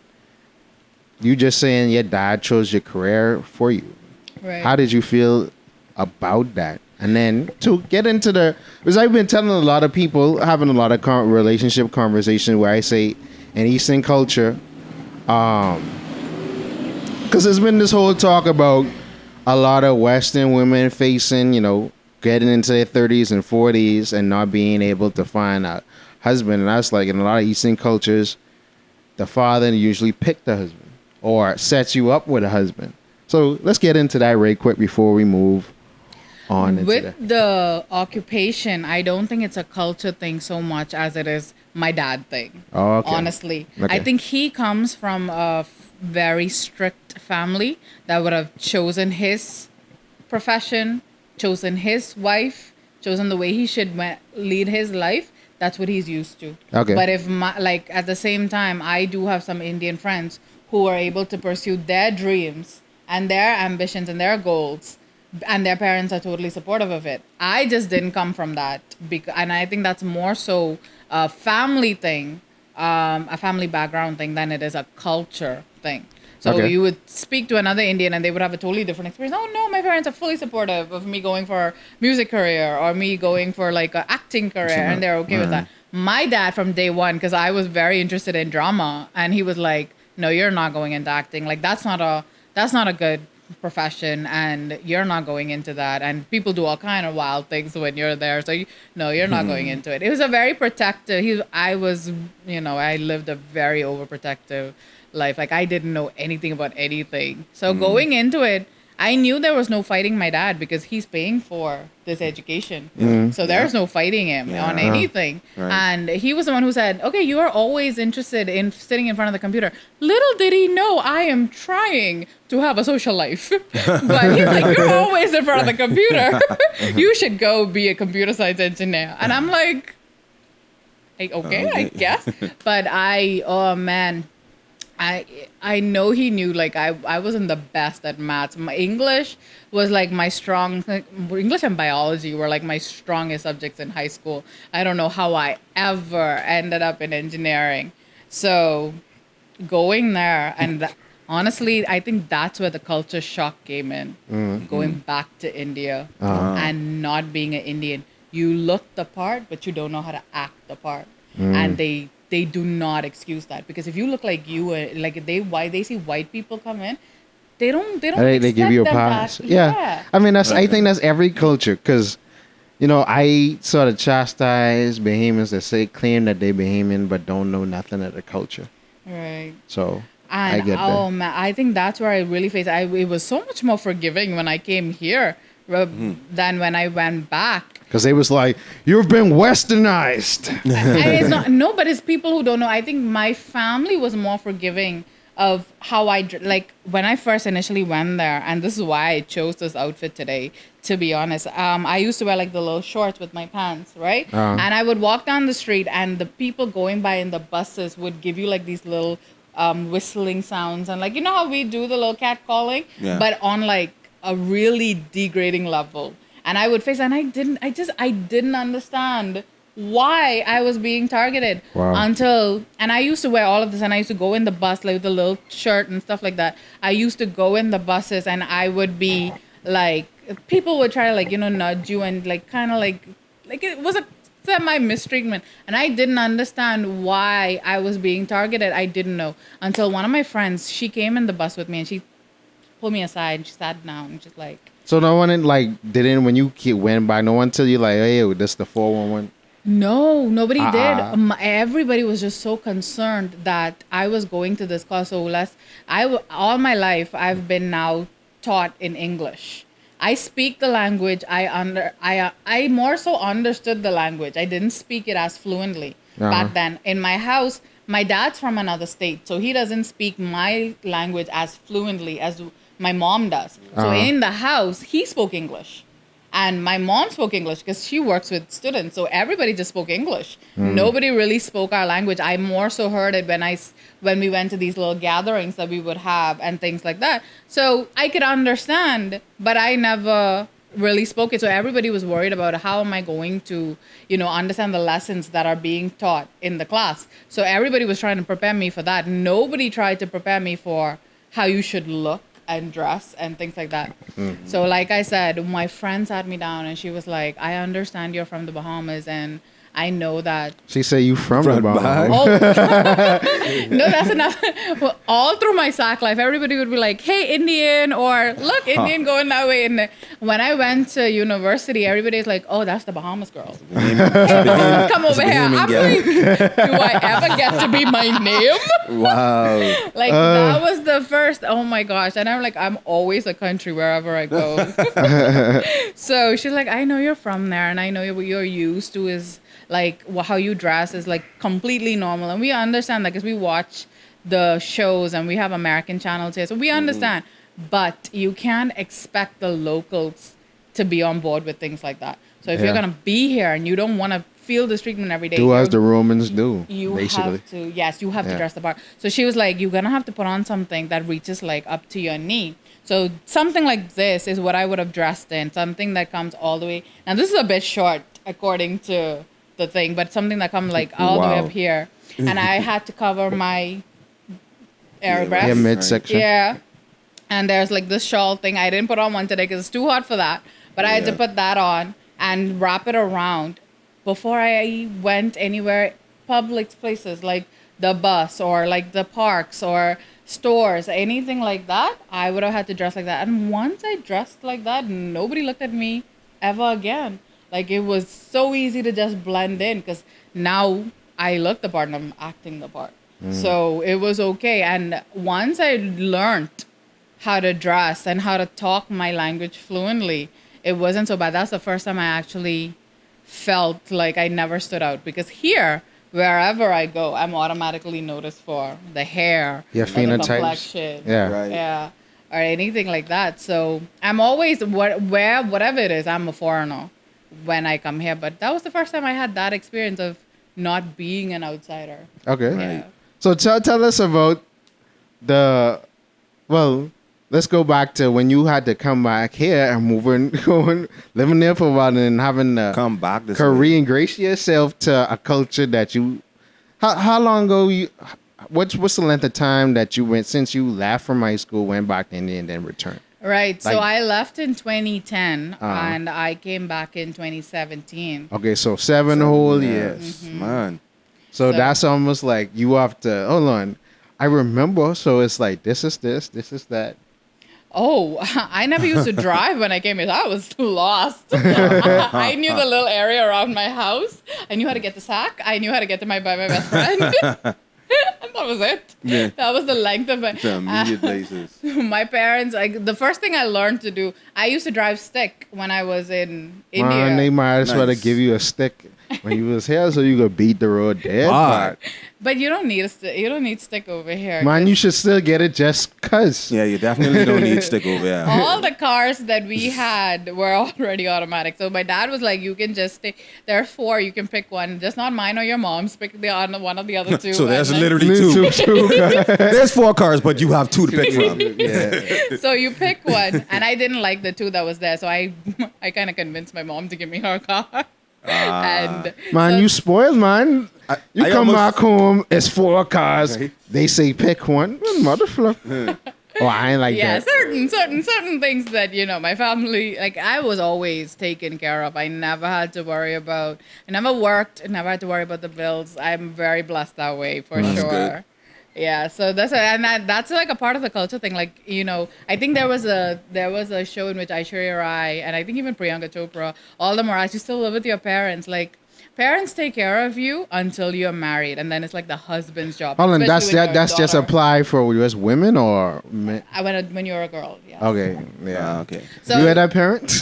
you just saying your dad chose your career for you. Right. How did you feel about that? And then to get into because I've been telling a lot of people, having a lot of relationship conversation where I say in Eastern culture, because there's been this whole talk about a lot of Western women facing, getting into their 30s and 40s and not being able to find a husband. And that's like in a lot of Eastern cultures, the father usually picked the husband or sets you up with a husband. So let's get into that right quick before we move on. With the occupation, I don't think it's a culture thing so much as it is my dad thing. Oh, okay. Honestly. Okay. I think he comes from a very strict family that would have chosen his profession, chosen his wife, chosen the way he should lead his life. That's what he's used to. Okay. But if at the same time, I do have some Indian friends who are able to pursue their dreams and their ambitions and their goals, and their parents are totally supportive of it. I just didn't come from that, and I think that's more so a family thing, a family background thing than it is a culture thing. So you would speak to another Indian and they would have a totally different experience. Oh no, my parents are fully supportive of me going for a music career or me going for like an acting career, and they're okay with that. My dad from day one, because I was very interested in drama, and he was like, no, you're not going into acting. Like that's not a good profession, and you're not going into that, and people do all kind of wild things when you're there, so you're not going into it. It was a very protective, I lived a very overprotective life. Like I didn't know anything about anything, so going into it, I knew there was no fighting my dad because he's paying for this education. So there's no fighting him on anything. Right. And he was the one who said, okay, you are always interested in sitting in front of the computer. Little did he know I am trying to have a social life. But he's like, you're always in front of the computer. You should go be a computer science engineer. And I'm like okay, I guess. But oh man, I know he knew, like, I wasn't the best at maths. My English was like my English and biology were like my strongest subjects in high school. I don't know how I ever ended up in engineering. So going there, and honestly, I think that's where the culture shock came in. Going back to India and not being an Indian. You look the part, but you don't know how to act the part. And they do not excuse that, because if you look like you, like they see white people come in, they don't They give you a pass. Yeah. I mean, I think that's every culture, because I sort of chastise Bahamians that claim that they're Bahamian but don't know nothing of the culture. Right. So and I get that. Man, I think that's where I really faced. It was so much more forgiving when I came here than when I went back. Because they was like, you've been westernized. And it's not, no, but it's people who don't know. I think my family was more forgiving of how like when I first initially went there, and this is why I chose this outfit today, to be honest. I used to wear like the little shorts with my pants, right? And I would walk down the street, and the people going by in the buses would give you like these little whistling sounds, and like, you know how we do the little cat calling, but on like a really degrading level. And I would face, and I didn't understand why I was being targeted until, and I used to wear all of this, and I used to go in the bus, like with the little shirt and stuff like that. I used to go in the buses, and I would be like, people would try to like, nudge you, and like kind of like it was a semi-mistreatment. And I didn't understand why I was being targeted. I didn't know until one of my friends, she came in the bus with me, and she pulled me aside, and she sat down, and she's like, so no one didn't, when you went by, no one tell you like, hey, this the 411? No, nobody did. Everybody was just so concerned that I was going to this class. So all my life, I've been now taught in English. I speak the language. I more so understood the language. I didn't speak it as fluently back then. In my house, my dad's from another state, so he doesn't speak my language as fluently as my mom does. So in the house, he spoke English. And my mom spoke English because she works with students. So everybody just spoke English. Nobody really spoke our language. I more so heard it when we went to these little gatherings that we would have and things like that. So I could understand, but I never really spoke it. So everybody was worried about how am I going to, understand the lessons that are being taught in the class. So everybody was trying to prepare me for that. Nobody tried to prepare me for how you should look and dress and things like that. So like I said, my friend sat me down, and she was like, I understand you're from the Bahamas, and I know that. She said you from the Bahamas. Oh. No, that's enough. Well, all through my SAC life, everybody would be like, hey, Indian, or look, Indian going that way. And when I went to university, everybody's like, oh, that's the Bahamas girl. Hey, Bahamas, come over here. I'm like, do I ever get to be my name? Wow. Like, that was the first, oh my gosh. And I'm like, I'm always a country wherever I go. So she's like, I know you're from there, and I know what you're used to is like how you dress is like completely normal, and we understand that because we watch the shows and we have American channels here, so we understand. But you can't expect the locals to be on board with things like that. So if you're gonna be here and you don't want to feel this treatment every day, do as the Romans do. You basically have to dress the part. So she was like, you're gonna have to put on something that reaches like up to your knee. So something like this is what I would have dressed in, something that comes all the way. Now this is a bit short according to the thing, but something that comes like all the way up here, and I had to cover my breast. Yeah, midsection. Yeah, and there's like this shawl thing. I didn't put on one today because it's too hot for that, but I had to put that on and wrap it around before I went anywhere, public places like the bus or like the parks or stores, anything like that. I would have had to dress like that, and once I dressed like that, nobody looked at me ever again. Like, it was so easy to just blend in because now I look the part and I'm acting the part. So it was okay. And once I learned how to dress and how to talk my language fluently, it wasn't so bad. That's the first time I actually felt like I never stood out, because here, wherever I go, I'm automatically noticed for the hair, Your or the phenotypes. complexion, Yeah. Right. yeah, or anything like that. So I'm always whatever it is, I'm a foreigner when I come here. But that was the first time I had that experience of not being an outsider. Okay. Yeah. So tell us about well, let's go back to when you had to come back here and living there for a while and having to Come back this way. reingrate yourself to a culture that you. How long ago you? What's the length of time that you went since you left from high school, went back to India, and then returned? Right. So Like- I left in 2010 and I came back in 2017. Okay, so 7 whole years. Yes, man. So So- that's almost like you have to hold on. I remember, so it's like this is that. Oh, I never used to drive when I came here. I was lost. I knew the little area around my house. I knew how to get to Sac. I knew how to get to my best friend. And that was it. Yeah. That was the length of it. To immediate places. My parents, the first thing I learned to do, I used to drive stick when I was in India. Man, they might as well Nice. give you a stick when you was here, so you could beat the road dead. Hard. But you don't need a stick. You don't need stick over here. Man, 'cause you should still get it just cause. Yeah, you definitely don't need stick over there. all the cars that we had were already automatic. So my dad was like, "You can just stay. There are 4. You can pick one. Just not mine or your mom's. Pick one of the other 2." So there's and then- literally two. There's 4 cars, but you have 2 to pick from. Yeah. So you pick one, and I didn't like the 2 that was there. So I kind of convinced my mom to give me her car. And Man, so- you spoiled, man. You I come almost- back home, it's 4 cars. Right. They say pick one. Motherfucker. Oh, I ain't like yeah, that. certain things that my family, like, I was always taken care of. I never had to worry about. I never worked. I never had to worry about the bills. I'm very blessed that way for That's sure. good. Yeah, so that's like a part of the culture thing. Like, I think there was a show in which Aishwarya Rai and I think even Priyanka Chopra, all them were asked, "You still live with your parents?" Like, parents take care of you until you're married, and then it's like the husband's job. Hold on, especially when you're a that's just daughter. apply for US women or men? When you're a girl. Yeah. Okay, yeah. Okay. So, You had that parent?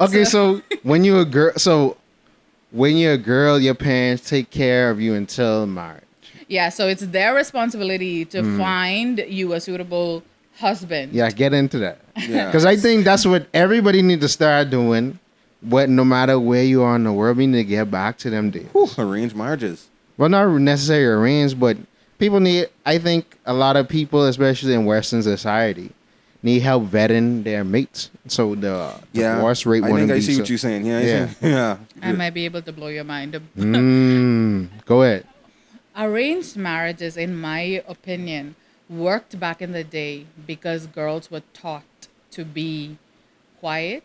Okay, so when you're a girl, your parents take care of you until marriage. yeah, so it's their responsibility to find you a suitable husband. Yeah, get into that. Yeah. Because I think that's what everybody need to start doing. No matter where you are in the world, we need to get back to them days. Whew, arranged marriages. Well, not necessarily arranged, but people need. I think a lot of people, especially in Western society, need help vetting their mates. So the divorce rate I wouldn't think I be see so- what you're saying. Yeah. Yeah. Yeah. I might be able to blow your mind. Go ahead. Arranged marriages, in my opinion, worked back in the day because girls were taught to be quiet.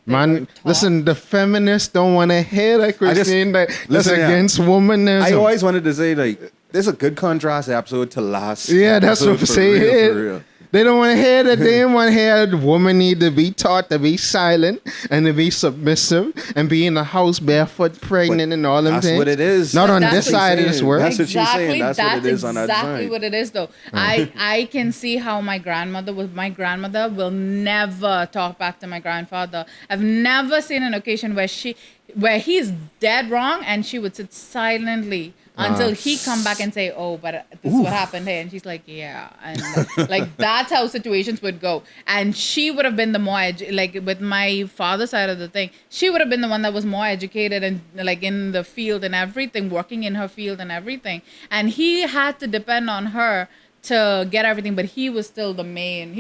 They were Man, taught- listen, the feminists don't want to hear that, Christine. That's listen, yeah. against womanism. I always wanted to say, like, there's a good contrast episode to last. Yeah, that's what I'm episode, for saying. real, for real. They don't want to hear that. They don't want to hear the woman need to be taught to be silent and to be submissive and be in the house barefoot, pregnant, and all them That's things. what it is. Not on That's this what side of she's this saying. world. That's what she's saying. That's what it is on that exactly side. what it is, though. I can see how my grandmother will never talk back to my grandfather. I've never seen an occasion where he's dead wrong and she would sit silently until he come back and say, "Oh, but this is what happened here," and she's like, "Yeah," and like that's how situations would go. And she would have been the more like with my father's side of the thing, she would have been the one that was more educated and like in the field and everything, working in her field and everything. And he had to depend on her to get everything, but he was still the man,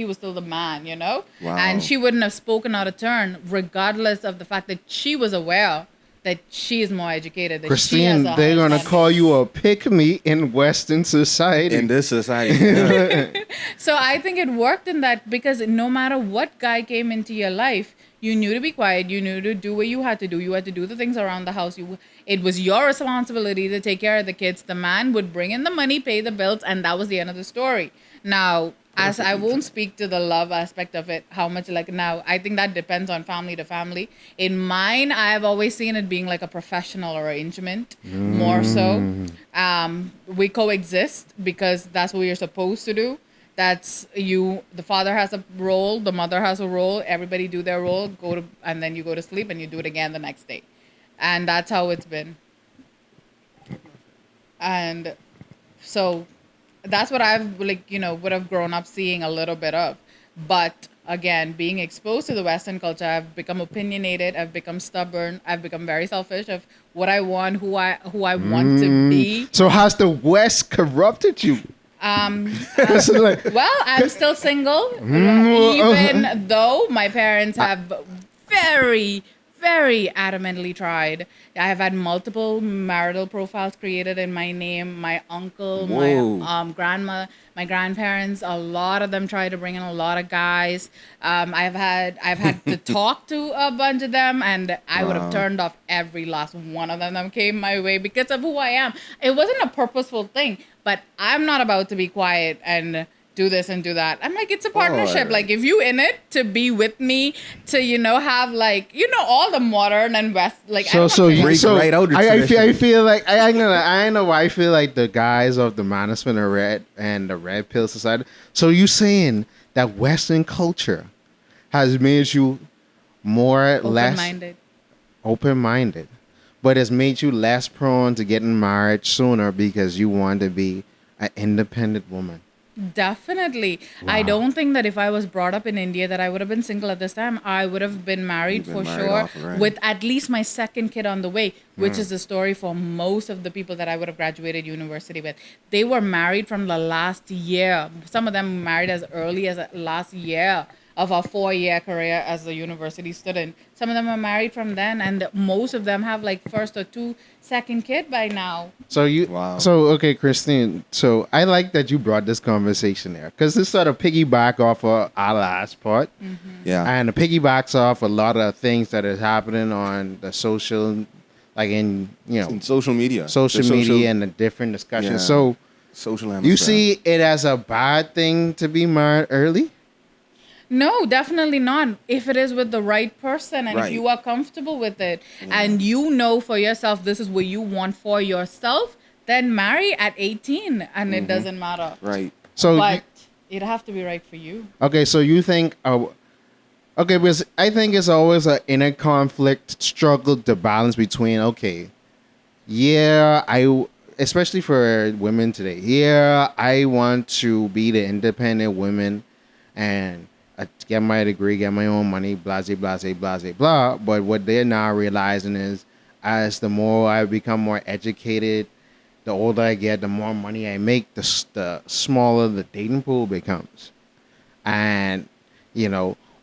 Wow. And she wouldn't have spoken out of turn, regardless of the fact that she was aware that she is more educated. That she has Christine, a they're going to husband. call you a pick-me in Western society. In this society. Yeah. So I think it worked in that because no matter what guy came into your life, you knew to be quiet. You knew to do what you had to do. You had to do the things around the house. It was your responsibility to take care of the kids. The man would bring in the money, pay the bills, and that was the end of the story. Now, as I won't speak to the love aspect of it, how much like now, I think that depends on family to family. In mine, I've always seen it being like a professional arrangement, more so. We coexist because that's what you're supposed to do. That's you. The father has a role, the mother has a role. Everybody do their role. And then you go to sleep, and you do it again the next day, and that's how it's been. And so, that's what I've would have grown up seeing a little bit of, but again, being exposed to the Western culture, I've become opinionated. I've become stubborn. I've become very selfish of what I want, who I want to be. So has the West corrupted you? Well, I'm still single, even though my parents have very, very adamantly tried. I have had multiple marital profiles created in my name. My uncle, my grandma, my grandparents, a lot of them tried to bring in a lot of guys. I've had to talk to a bunch of them, and I would have turned off every last one of them that came my way because of who I am. It wasn't a purposeful thing, but I'm not about to be quiet and do this and do that. I'm like, it's a partnership. Like, if you in it to be with me, to have all the modern and West, like I feel like I know why I feel like the guys of the Management of Red and the Red Pill Society. So you saying that Western culture has made you open-minded, but it's made you less prone to getting married sooner because you want to be an independent woman. Definitely. Wow. I don't think that if I was brought up in India that I would have been single at this time. I would have been married for sure, with at least my second kid on the way, which is the story for most of the people that I would have graduated university with. They were married from the last year. Some of them married as early as last year of a 4-year career as a university student. Some of them are married from then, and most of them have like first or second kid by now. So okay, Christine. So I like that you brought this conversation there because this sort of piggyback off of our last part, and it piggybacks off a lot of things that is happening on the social, like in social media, and the different discussions. Yeah. So social, you see it as a bad thing to be married early? No, definitely not. If it is with the right person and if you are comfortable with it and you know for yourself this is what you want for yourself, then marry at 18 and it doesn't matter. Right. But it'll have to be right for you. Okay, so you think... because I think it's always an inner conflict struggle to balance between, especially for women today, I want to be the independent woman and... I get my degree, get my own money, blah, blah, blah, blah, blah. But what they're now realizing is as the more I become more educated, the older I get, the more money I make, the smaller the dating pool becomes. And,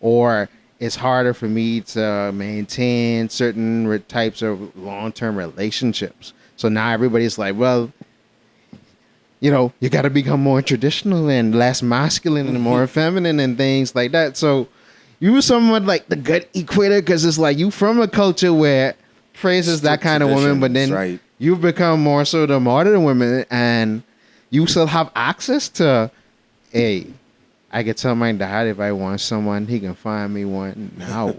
or it's harder for me to maintain certain types of long-term relationships. So now everybody's like, well, you got to become more traditional and less masculine and more feminine and things like that. So you were somewhat like the gut equator because it's like you from a culture where praises that kind of woman, but then you've become more so the modern woman and you still have access to, hey, I can tell my dad if I want someone, he can find me one now.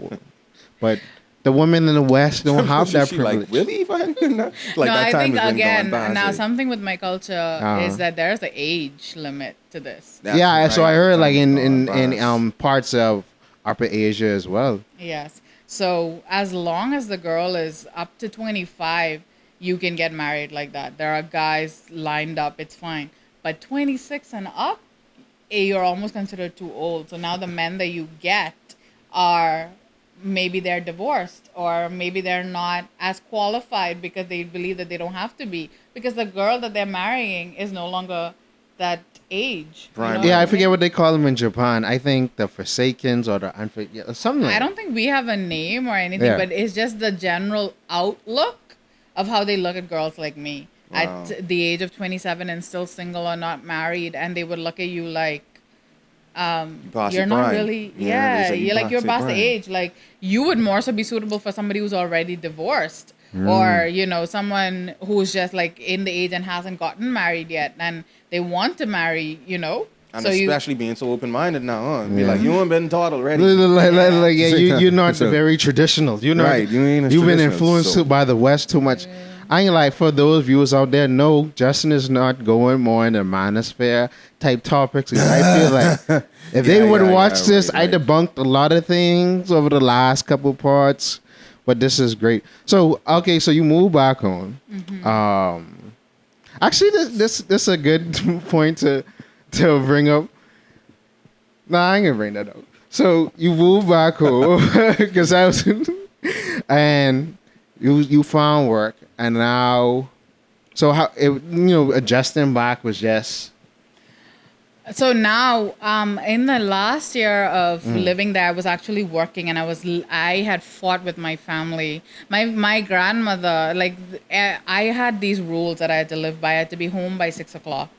But the women in the West don't have that privilege. Like, really? I think, again, now something with my culture is that there's an age limit to this. So I heard like in parts of Upper Asia as well. Yes. So as long as the girl is up to 25, you can get married like that. There are guys lined up. It's fine. But 26 and up, you're almost considered too old. So now the men that you get are... maybe they're divorced or maybe they're not as qualified because they believe that they don't have to be because the girl that they're marrying is no longer that age. I forget what they call them in Japan. I think the Forsakens or the something like I don't think we have a name or anything, but it's just the general outlook of how they look at girls like me at the age of 27 and still single or not married, and they would look at you like, you're not really, you're like, you're past the age. Like, you would more so be suitable for somebody who's already divorced or, someone who's just like in the age and hasn't gotten married yet and they want to marry, And so especially being so open-minded now, huh? Be like, you haven't been taught already. You're not very traditional. You're not, you've been influenced by the West too much. I ain't like for those viewers out there. No, Justin is not going more in the manosphere type topics. I feel like if they would watch this, I debunked a lot of things over the last couple parts, but this is great. So okay, so you move back home. Actually, this is a good point to bring up. Nah, I ain't gonna bring that up. So you move back home because I was, and you found work, and now, so how adjusting back was just. So now, in the last year of living there, I was actually working, and I had fought with my family. My grandmother, like, I had these rules that I had to live by. I had to be home by 6 o'clock.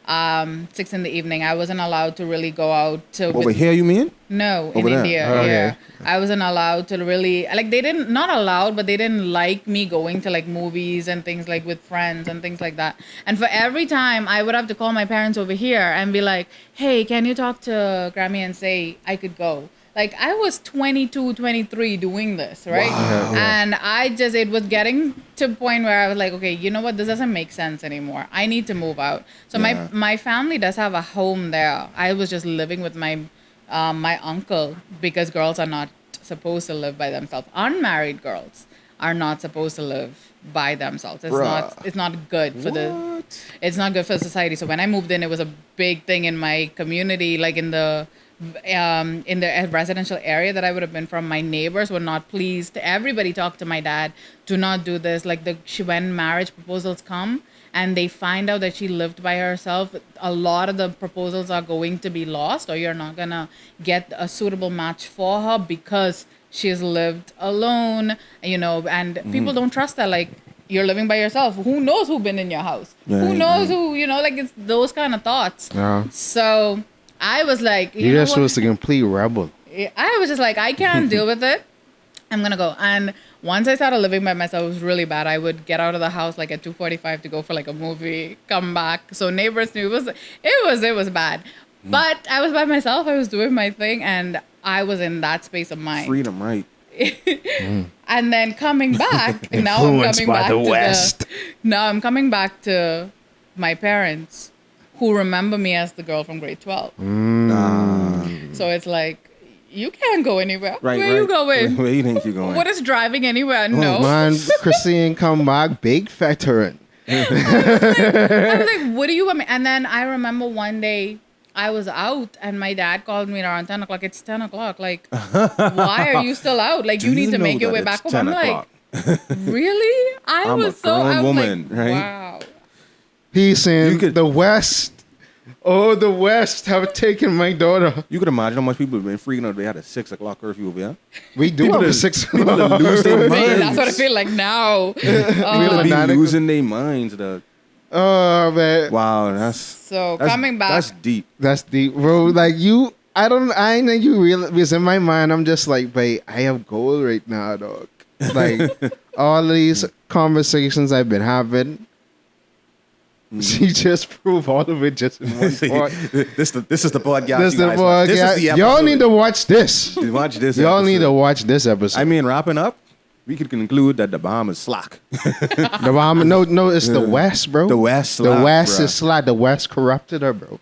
6 in the evening. I wasn't allowed to really go out to. Over here, you mean? No, in Over there. India. Oh, Yeah, okay. I wasn't allowed to really like. They didn't not allowed, but they didn't like me going to like movies and things like with friends and things like that. And for every time, I would have to call my parents over here and be like, "Hey, can you talk to Grammy and say I could go?" Like I was 22, 23 doing this, right? Wow. And it was getting to a point where I was like, okay, you know what? This doesn't make sense anymore. I need to move out. So my family does have a home there. I was just living with my uncle because girls are not supposed to live by themselves. Unmarried girls are not supposed to live by themselves. It's not good for it's not good for society. So when I moved in, it was a big thing in my community, like in the residential area that I would have been from. My neighbors were not pleased. Everybody talked to my dad, do not do this. Like when marriage proposals come and they find out that she lived by herself, a lot of the proposals are going to be lost, or you're not gonna get a suitable match for her because she's lived alone, and people don't trust that. Like, you're living by yourself. Who knows who's been in your house? Who knows who, like it's those kind of thoughts. Yeah. So I was like, You're just supposed to complete rebel. I was just like, I can't deal with it. I'm gonna go. And once I started living by myself, it was really bad. I would get out of the house like at 2:45 to go for like a movie, come back. So neighbors knew it was bad. But I was by myself. I was doing my thing, and I was in that space of mind. Freedom, right? And then coming back, now I'm coming back to West. Now I'm coming back to my parents, who remember me as the girl from grade 12. So it's like, you can't go anywhere. Right, Where you going? Where you think you're going? What is driving anywhere? No. Oh, man, Christine come back, big veteran. I was like, what do you want me? And then I remember one day I was out and my dad called me around 10 o'clock. It's 10 o'clock. Like, why are you still out? Like, you need to make your way back home. I'm like, really? I'm was a grown I was woman, like, right? wow. He's in the West. Oh, the West have taken my daughter. You could imagine how much people have been freaking out. They had a 6 o'clock curfew over here. We do have a 6 People that lose their Man, minds. that's what I feel like now. People be losing their minds. Oh, man. Wow, that's coming back. That's deep. That's deep, bro. Like, I think you realize, because in my mind, I'm just like, babe, I have goal right now, dog. Like, all these conversations I've been having, she just proved all of it just in one part. This is the podcast. This is the podcast. This is the episode. Y'all need to watch this. Watch this. Y'all need to episode. watch this episode. I mean, wrapping up, we could conclude that the Bahamas slack. The Bahamas, no, it's the West, bro. The West The slack, West bruh. is slack. The West corrupted her, bro.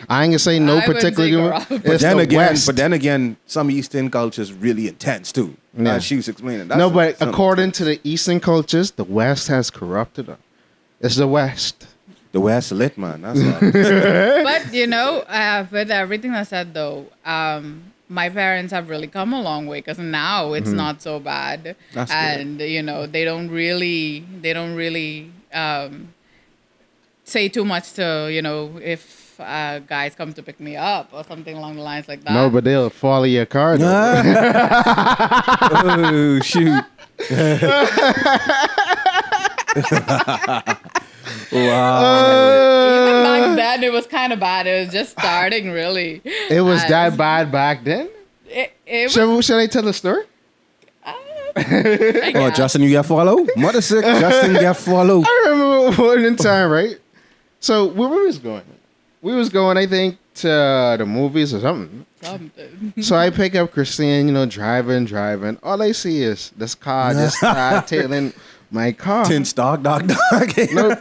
I ain't gonna say no I wouldn't particular. say corrupt. It's the Then West. again, some Eastern cultures really intense too. Yeah. She was explaining. No, but according to the Eastern cultures, the West has corrupted her. It's the West. the West lit, man. That's all. But with everything I said though, my parents have really come a long way because now it's not so bad. That's and they don't really say too much to if guys come to pick me up or something along the lines like that. No, but they'll follow your car. Though. Oh shoot! Wow. Even back then it was kind of bad. It was just starting really. It was that bad back then. It was, Should I tell the story? I Oh, guess. Justin, you get follow? Mother sick. Justin get follow. I remember one in time, right? So where we was going? We was going, I think, to the movies or something. something. So I pick up Christine, driving. All I see is this car just tailing my car. Tin stock, dog. No,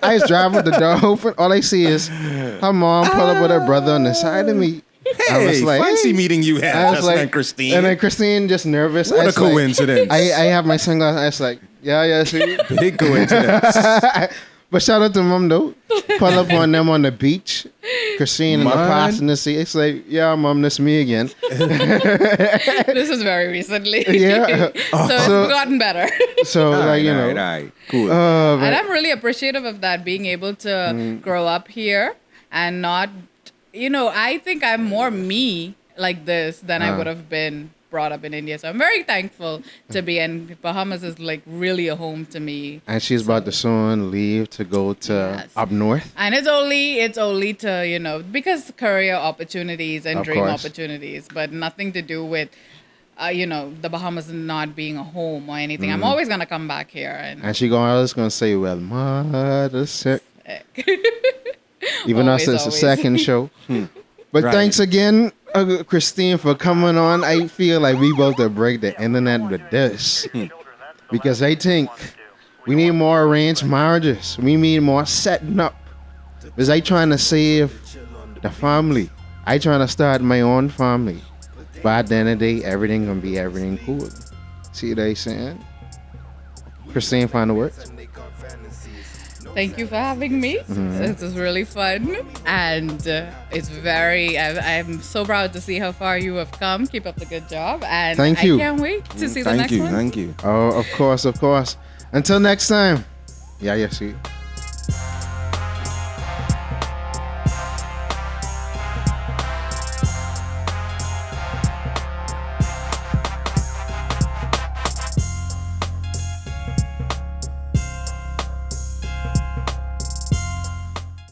I was driving with the door open. All I see is her mom pull up with her brother on the side of me. I Hey, was like, fancy hey. meeting you I had, was Justin and Christine. And then Christine just nervous. What I a was like- coincidence. I have my sunglasses. I was like, yeah, see. Big coincidence. But shout out to mom though. Pull up on them on the beach. Christine in the Man. passenger seat. It's like, yeah, mom, that's me again. This is very recently. Yeah. So it's So- gotten better. So like, you know. All right. Cool. And Man. I'm really appreciative of that, being able to grow up here and not, I think I'm more me like this than I would have been brought up in India. So I'm very thankful to be, and Bahamas is like really a home to me. And she's about to soon leave to go to Yes. up north. And it's only to, because career opportunities and Of dream course. opportunities, but nothing to do with, the Bahamas not being a home or anything. I'm always going to come back here. And she always gonna say, well, mother sick. Even though Always, it's the always. second show. But Right. thanks again, Christine, for coming on. I feel like we both to break the internet with this. Because I think we need more arranged marriages. We need more setting up. Because I trying to save the family. I trying to start my own family. But at the end of the day, everything gonna be everything cool. See what I saying? Christine, final words. Thank you for having me. This is really fun. And it's I'm so proud to see how far you have come. Keep up the good job. And Thank you. I can't wait to see the Thank next you. one. Thank you. Oh, of course, of course. Until next time. Yeah, see.